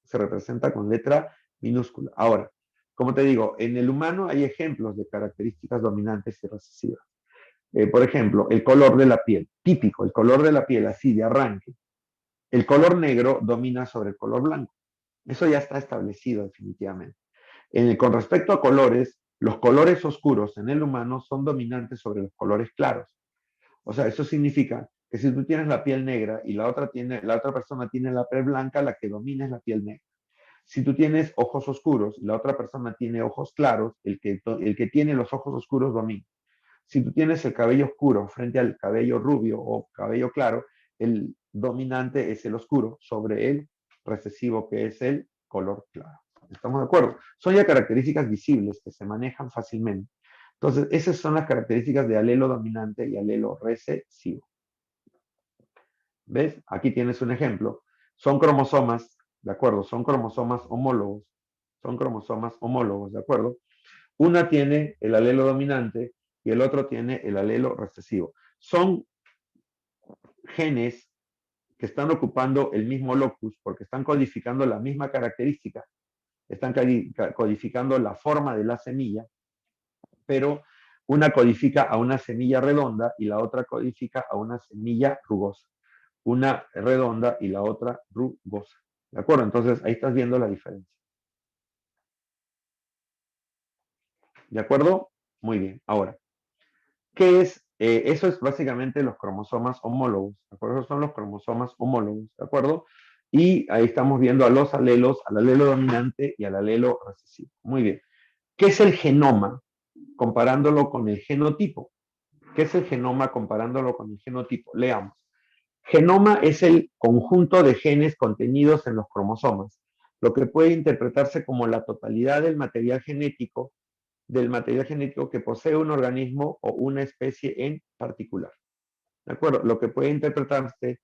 Se representa con letra minúscula. Ahora, como te digo, en el humano hay ejemplos de características dominantes y recesivas. Por ejemplo, el color de la piel, típico, el color de la piel así de arranque. El color negro domina sobre el color blanco. Eso ya está establecido definitivamente. Con respecto a colores, los colores oscuros en el humano son dominantes sobre los colores claros. O sea, eso significa que si tú tienes la piel negra y la otra persona tiene la piel blanca, la que domina es la piel negra. Si tú tienes ojos oscuros y la otra persona tiene ojos claros, el que tiene los ojos oscuros domina. Si tú tienes el cabello oscuro frente al cabello rubio o cabello claro, el dominante es el oscuro sobre el recesivo, que es el color claro. ¿Estamos de acuerdo? Son ya características visibles que se manejan fácilmente. Entonces, esas son las características de alelo dominante y alelo recesivo. ¿Ves? Aquí tienes un ejemplo. Son cromosomas, ¿de acuerdo? Son cromosomas homólogos. Son cromosomas homólogos, ¿de acuerdo? Una tiene el alelo dominante y el otro tiene el alelo recesivo. Son genes que están ocupando el mismo locus porque están codificando la misma característica, están codificando la forma de la semilla, pero una codifica a una semilla redonda y la otra codifica a una semilla rugosa. Una redonda y la otra rugosa. ¿De acuerdo? Entonces ahí estás viendo la diferencia. ¿De acuerdo? Muy bien. Ahora, ¿qué es? Eso es básicamente los cromosomas homólogos, ¿de acuerdo? Esos son los cromosomas homólogos, ¿de acuerdo? Y ahí estamos viendo a los alelos, al alelo dominante y al alelo recesivo. Muy bien. ¿Qué es el genoma comparándolo con el genotipo? ¿Qué es el genoma comparándolo con el genotipo? Leamos. Genoma es el conjunto de genes contenidos en los cromosomas, lo que puede interpretarse como la totalidad del material genético que posee un organismo o una especie en particular. ¿De acuerdo? Lo que puede interpretarse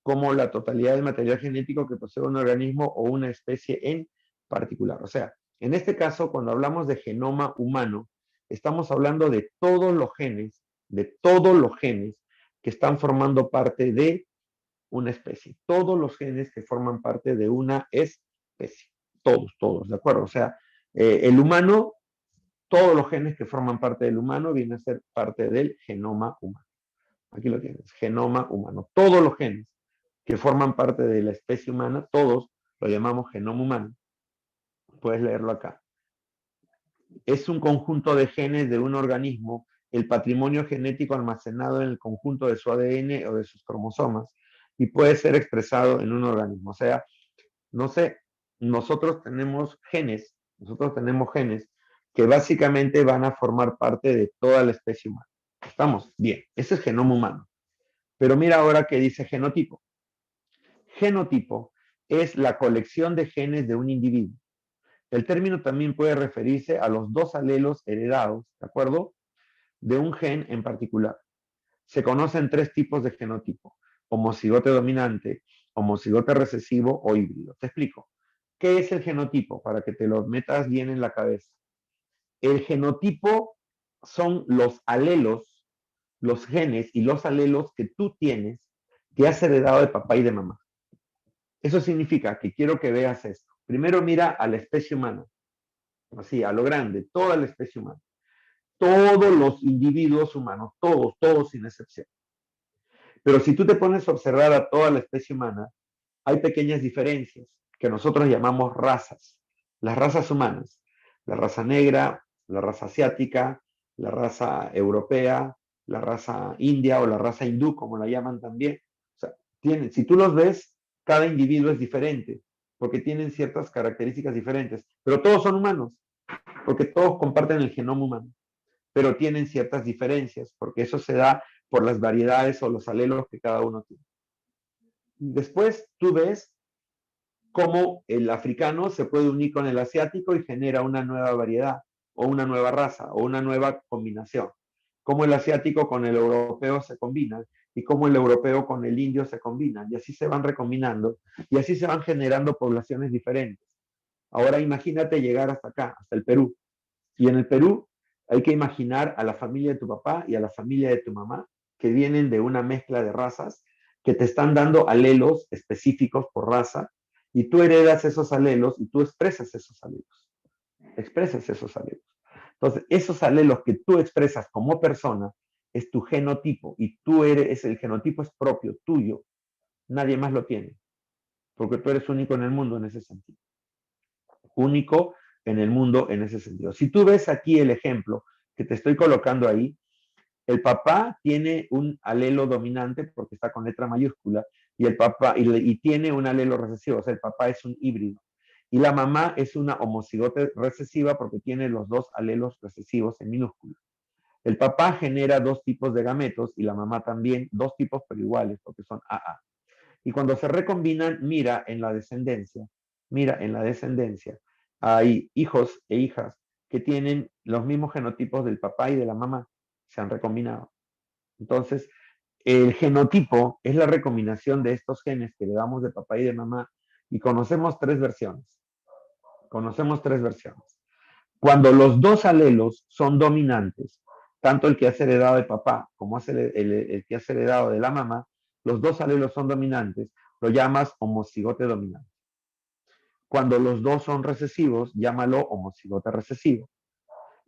como la totalidad del material genético que posee un organismo o una especie en particular. O sea, en este caso, cuando hablamos de genoma humano, estamos hablando de todos los genes que están formando parte de una especie. Todos los genes que forman parte de una especie. Todos, ¿de acuerdo? O sea, el humano, todos los genes que forman parte del humano vienen a ser parte del genoma humano. Aquí lo tienes, genoma humano. Todos los genes que forman parte de la especie humana, todos lo llamamos genoma humano. Puedes leerlo acá. Es un conjunto de genes de un organismo, el patrimonio genético almacenado en el conjunto de su ADN o de sus cromosomas, y puede ser expresado en un organismo. O sea, no sé, nosotros tenemos genes que básicamente van a formar parte de toda la especie humana. ¿Estamos? Bien, ese es genoma humano. Pero mira ahora qué dice genotipo. Genotipo es la colección de genes de un individuo. El término también puede referirse a los dos alelos heredados, ¿de acuerdo?, de un gen en particular. Se conocen tres tipos de genotipo: homocigote dominante, homocigote recesivo o híbrido. Te explico. ¿Qué es el genotipo? Para que te lo metas bien en la cabeza. El genotipo son los alelos, los genes y los alelos que tú tienes, que has heredado de papá y de mamá. Eso significa que quiero que veas esto. Primero mira a la especie humana, así, a lo grande, toda la especie humana. todos los individuos humanos, todos sin excepción. Pero si tú te pones a observar a toda la especie humana, hay pequeñas diferencias que nosotros llamamos razas. Las razas humanas, la raza negra, la raza asiática, la raza europea, la raza india o la raza hindú, como la llaman también. O sea, si tú los ves, cada individuo es diferente, porque tienen ciertas características diferentes, pero todos son humanos, porque todos comparten el genoma humano, pero tienen ciertas diferencias, porque eso se da por las variedades o los alelos que cada uno tiene. Después tú ves cómo el africano se puede unir con el asiático y genera una nueva variedad, o una nueva raza, o una nueva combinación. Cómo el asiático con el europeo se combina, y cómo el europeo con el indio se combinan, y así se van recombinando, y así se van generando poblaciones diferentes. Ahora imagínate llegar hasta acá, hasta el Perú. Y en el Perú hay que imaginar a la familia de tu papá y a la familia de tu mamá, que vienen de una mezcla de razas, que te están dando alelos específicos por raza, y tú heredas esos alelos y tú expresas esos alelos. Expresas esos alelos. Entonces, esos alelos que tú expresas como persona es tu genotipo, y el genotipo es propio, tuyo. Nadie más lo tiene, porque tú eres único en el mundo en ese sentido. Único en el mundo en ese sentido. Si tú ves aquí el ejemplo que te estoy colocando ahí, el papá tiene un alelo dominante porque está con letra mayúscula, y el papá y tiene un alelo recesivo, o sea, el papá es un híbrido. Y la mamá es una homocigote recesiva porque tiene los dos alelos recesivos en minúscula. El papá genera dos tipos de gametos y la mamá también, dos tipos pero iguales porque son AA. Y cuando se recombinan, mira en la descendencia, hay hijos e hijas que tienen los mismos genotipos del papá y de la mamá, se han recombinado. Entonces, el genotipo es la recombinación de estos genes que le damos de papá y de mamá, y conocemos tres versiones. Cuando los dos alelos son dominantes, tanto el que has heredado de papá como el que has heredado de la mamá, los dos alelos son dominantes, lo llamas homocigote dominante. Cuando los dos son recesivos, llámalo homocigote recesivo.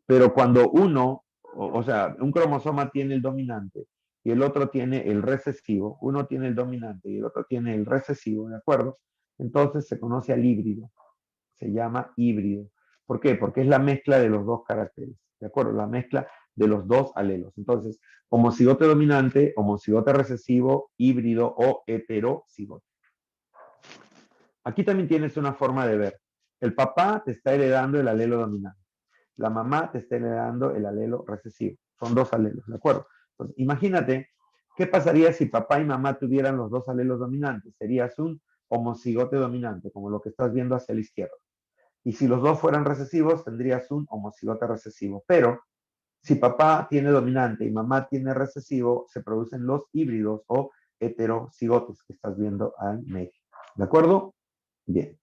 Pero cuando uno, o sea, un cromosoma tiene el dominante y el otro tiene el recesivo, uno tiene el dominante y el otro tiene el recesivo, ¿de acuerdo? Entonces se conoce al híbrido, se llama híbrido. ¿Por qué? Porque es la mezcla de los dos caracteres, ¿de acuerdo? La mezcla de los dos alelos. Entonces, homocigote dominante, homocigote recesivo, híbrido o heterocigote. Aquí también tienes una forma de ver. El papá te está heredando el alelo dominante. La mamá te está heredando el alelo recesivo. Son dos alelos, ¿de acuerdo? Entonces, imagínate, ¿qué pasaría si papá y mamá tuvieran los dos alelos dominantes? Serías un homocigote dominante, como lo que estás viendo hacia la izquierda. Y si los dos fueran recesivos, tendrías un homocigote recesivo. Pero si papá tiene dominante y mamá tiene recesivo, se producen los híbridos o heterocigotes que estás viendo al medio. ¿De acuerdo? Bien.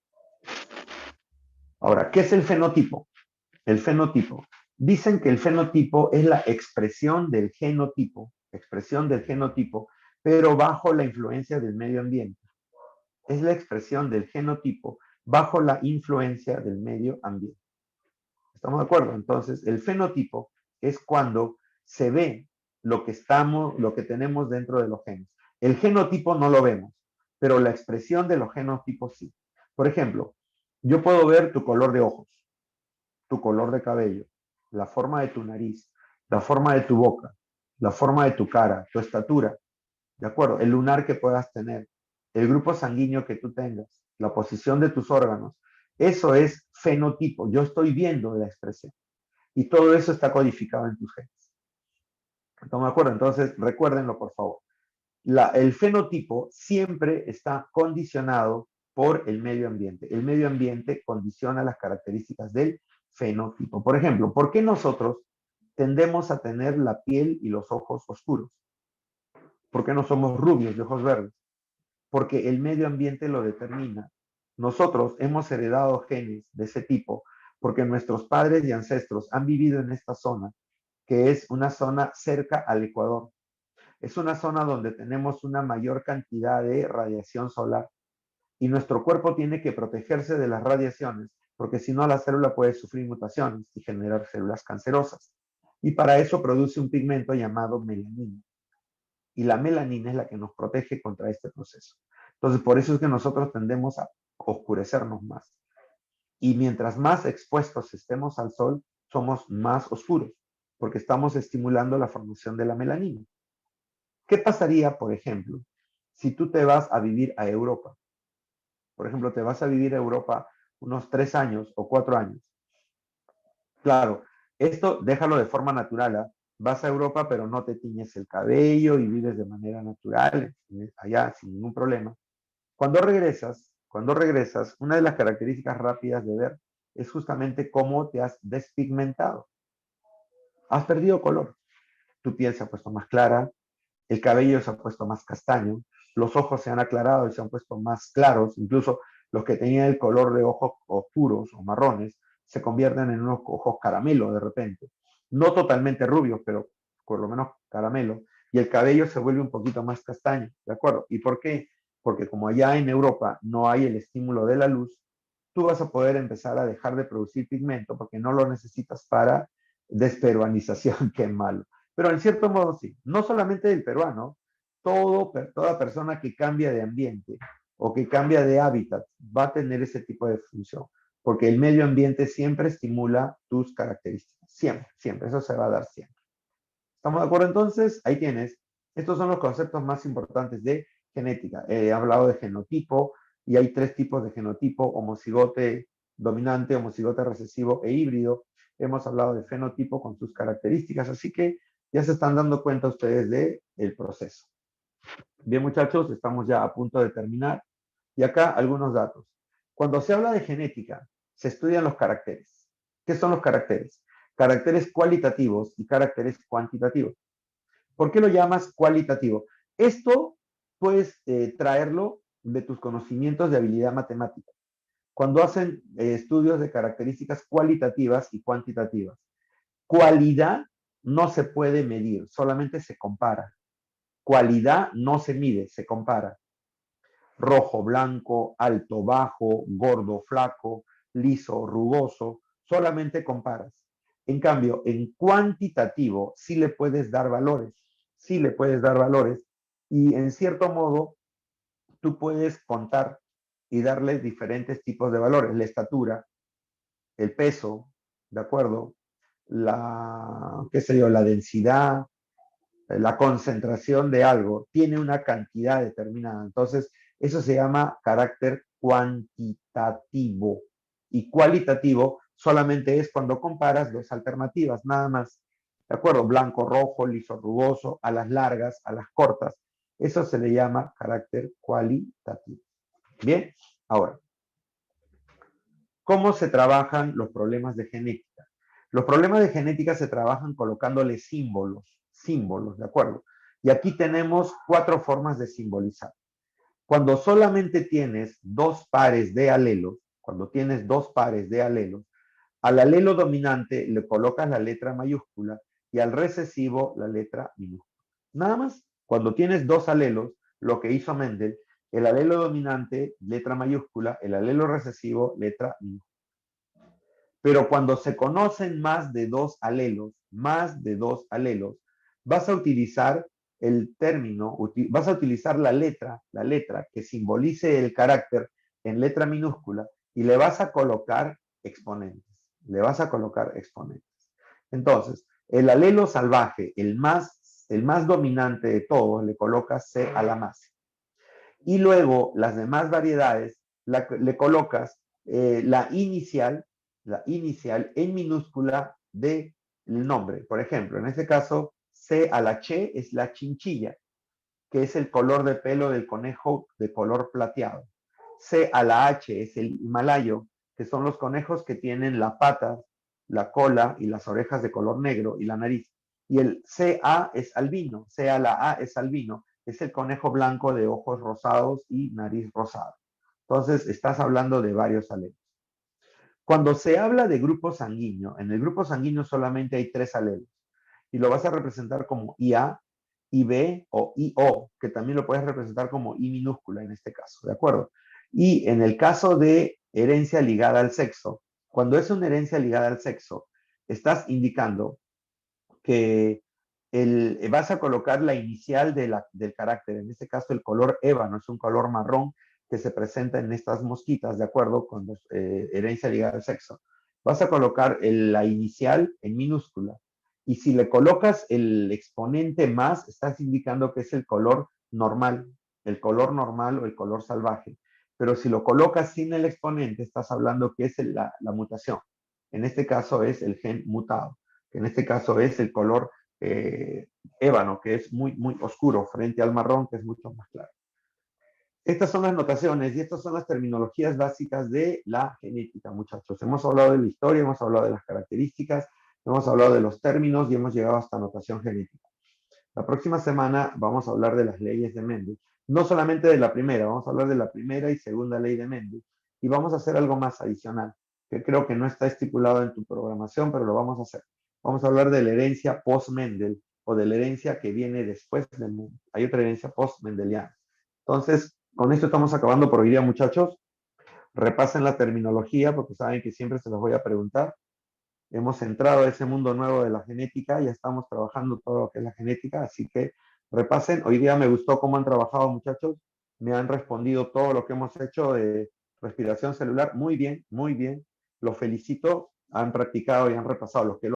Ahora, ¿qué es el fenotipo? El fenotipo. Dicen que el fenotipo es la expresión del genotipo, pero bajo la influencia del medio ambiente. Es la expresión del genotipo bajo la influencia del medio ambiente. ¿Estamos de acuerdo? Entonces, el fenotipo es cuando se ve lo que tenemos dentro de los genes. El genotipo no lo vemos, pero la expresión de los genotipos sí. Por ejemplo, yo puedo ver tu color de ojos, tu color de cabello, la forma de tu nariz, la forma de tu boca, la forma de tu cara, tu estatura, ¿de acuerdo? El lunar que puedas tener, el grupo sanguíneo que tú tengas, la posición de tus órganos. Eso es fenotipo. Yo estoy viendo la expresión. Y todo eso está codificado en tus genes. ¿Estamos de acuerdo? Entonces, recuérdenlo, por favor. El fenotipo siempre está condicionado por el medio ambiente. El medio ambiente condiciona las características del fenotipo. Por ejemplo, ¿por qué nosotros tendemos a tener la piel y los ojos oscuros? ¿Por qué no somos rubios de ojos verdes? Porque el medio ambiente lo determina. Nosotros hemos heredado genes de ese tipo porque nuestros padres y ancestros han vivido en esta zona, que es una zona cerca al Ecuador. Es una zona donde tenemos una mayor cantidad de radiación solar y nuestro cuerpo tiene que protegerse de las radiaciones porque si no la célula puede sufrir mutaciones y generar células cancerosas. Y para eso produce un pigmento llamado melanina. Y la melanina es la que nos protege contra este proceso. Entonces, por eso es que nosotros tendemos a oscurecernos más. Y mientras más expuestos estemos al sol, somos más oscuros, porque estamos estimulando la formación de la melanina. ¿Qué pasaría, por ejemplo, si tú te vas a vivir a Europa? Por ejemplo, te vas a vivir a Europa unos 3 años o 4 años. Claro, esto déjalo de forma natural, ¿eh? Vas a Europa, pero no te tiñes el cabello y vives de manera natural, allá sin ningún problema. Cuando regresas, una de las características rápidas de ver es justamente cómo te has despigmentado. Has perdido color. Tu piel se ha puesto más clara, el cabello se ha puesto más castaño, los ojos se han aclarado y se han puesto más claros, incluso los que tenían el color de ojos oscuros o marrones se convierten en unos ojos caramelo de repente. No totalmente rubios, pero por lo menos caramelo. Y el cabello se vuelve un poquito más castaño, ¿de acuerdo? ¿Y por qué? Porque como allá en Europa no hay el estímulo de la luz, tú vas a poder empezar a dejar de producir pigmento porque no lo necesitas para desperuanización, qué malo. Pero en cierto modo sí, no solamente del peruano, toda persona que cambia de ambiente o que cambia de hábitat va a tener ese tipo de función, porque el medio ambiente siempre estimula tus características, siempre, siempre, eso se va a dar siempre. ¿Estamos de acuerdo entonces? Ahí tienes. Estos son los conceptos más importantes de genética. He hablado de genotipo y hay 3 tipos de genotipo: homocigote dominante, homocigote recesivo e híbrido. Hemos hablado de fenotipo con sus características, así que ya se están dando cuenta ustedes del proceso. Bien, muchachos, estamos ya a punto de terminar. Y acá algunos datos. Cuando se habla de genética, se estudian los caracteres. ¿Qué son los caracteres? Caracteres cualitativos y caracteres cuantitativos. ¿Por qué lo llamas cualitativo? Esto puedes traerlo de tus conocimientos de habilidad matemática. Cuando hacen estudios de características cualitativas y cuantitativas. Cualidad no se puede medir, solamente se compara. Cualidad no se mide, se compara. Rojo, blanco, alto, bajo, gordo, flaco, liso, rugoso, solamente comparas. En cambio, en cuantitativo sí le puedes dar valores, y en cierto modo tú puedes contar y darles diferentes tipos de valores, la estatura, el peso, ¿de acuerdo? Qué sé yo, la densidad, la concentración de algo tiene una cantidad determinada. Entonces, eso se llama carácter cuantitativo. Y cualitativo solamente es cuando comparas 2 alternativas, nada más. ¿De acuerdo? Blanco, rojo, liso, rugoso, a las largas, a las cortas. Eso se le llama carácter cualitativo. Bien, ahora, ¿cómo se trabajan los problemas de genética? Los problemas de genética se trabajan colocándole símbolos, ¿de acuerdo? Y aquí tenemos 4 formas de simbolizar. Cuando solamente tienes 2 pares de alelos, al alelo dominante le colocas la letra mayúscula y al recesivo la letra minúscula. Nada más, cuando tienes 2 alelos, lo que hizo Mendel, el alelo dominante, letra mayúscula, el alelo recesivo, letra minúscula. Pero cuando se conocen más de 2 alelos, vas a utilizar el término, vas a utilizar la letra que simbolice el carácter en letra minúscula y le vas a colocar exponentes. Entonces, el alelo salvaje, el más dominante de todos, le colocas C a la más. Y luego, las demás variedades, le colocas la inicial en minúscula del nombre. Por ejemplo, en este caso, C a la Ch es la chinchilla, que es el color de pelo del conejo de color plateado. C a la H es el himalayo, que son los conejos que tienen la pata, la cola y las orejas de color negro y la nariz. Y el CA es albino, C a la A es albino, es el conejo blanco de ojos rosados y nariz rosada. Entonces, estás hablando de varios alelos. Cuando se habla de grupo sanguíneo, en el grupo sanguíneo solamente hay 3 alelos. Y lo vas a representar como IA, IB o IO, que también lo puedes representar como I minúscula en este caso, ¿de acuerdo? Y en el caso de herencia ligada al sexo, cuando es una herencia ligada al sexo, estás indicando que vas a colocar la inicial del carácter, en este caso el color ébano, es un color marrón que se presenta en estas mosquitas, de acuerdo con herencia ligada al sexo. Vas a colocar la inicial en minúscula, y si le colocas el exponente más, estás indicando que es el color normal o el color salvaje. Pero si lo colocas sin el exponente, estás hablando que es la mutación. En este caso es el gen mutado, que en este caso es el color ébano, que es muy, muy oscuro, frente al marrón, que es mucho más claro. Estas son las notaciones y estas son las terminologías básicas de la genética, muchachos. Hemos hablado de la historia, hemos hablado de las características, hemos hablado de los términos y hemos llegado hasta notación genética. La próxima semana vamos a hablar de las leyes de Mendel. No solamente de la primera, vamos a hablar de la primera y segunda ley de Mendel. Y vamos a hacer algo más adicional, que creo que no está estipulado en tu programación, pero lo vamos a hacer. Vamos a hablar de la herencia post-Mendel o de la herencia que viene después de Mendel. Hay otra herencia post-mendeliana. Entonces, con esto estamos acabando por hoy día, muchachos. Repasen la terminología, porque saben que siempre se los voy a preguntar. Hemos entrado a ese mundo nuevo de la genética, ya estamos trabajando todo lo que es la genética, así que repasen. Hoy día me gustó cómo han trabajado, muchachos. Me han respondido todo lo que hemos hecho de respiración celular. Muy bien, muy bien. Los felicito. Han practicado y han repasado. Los que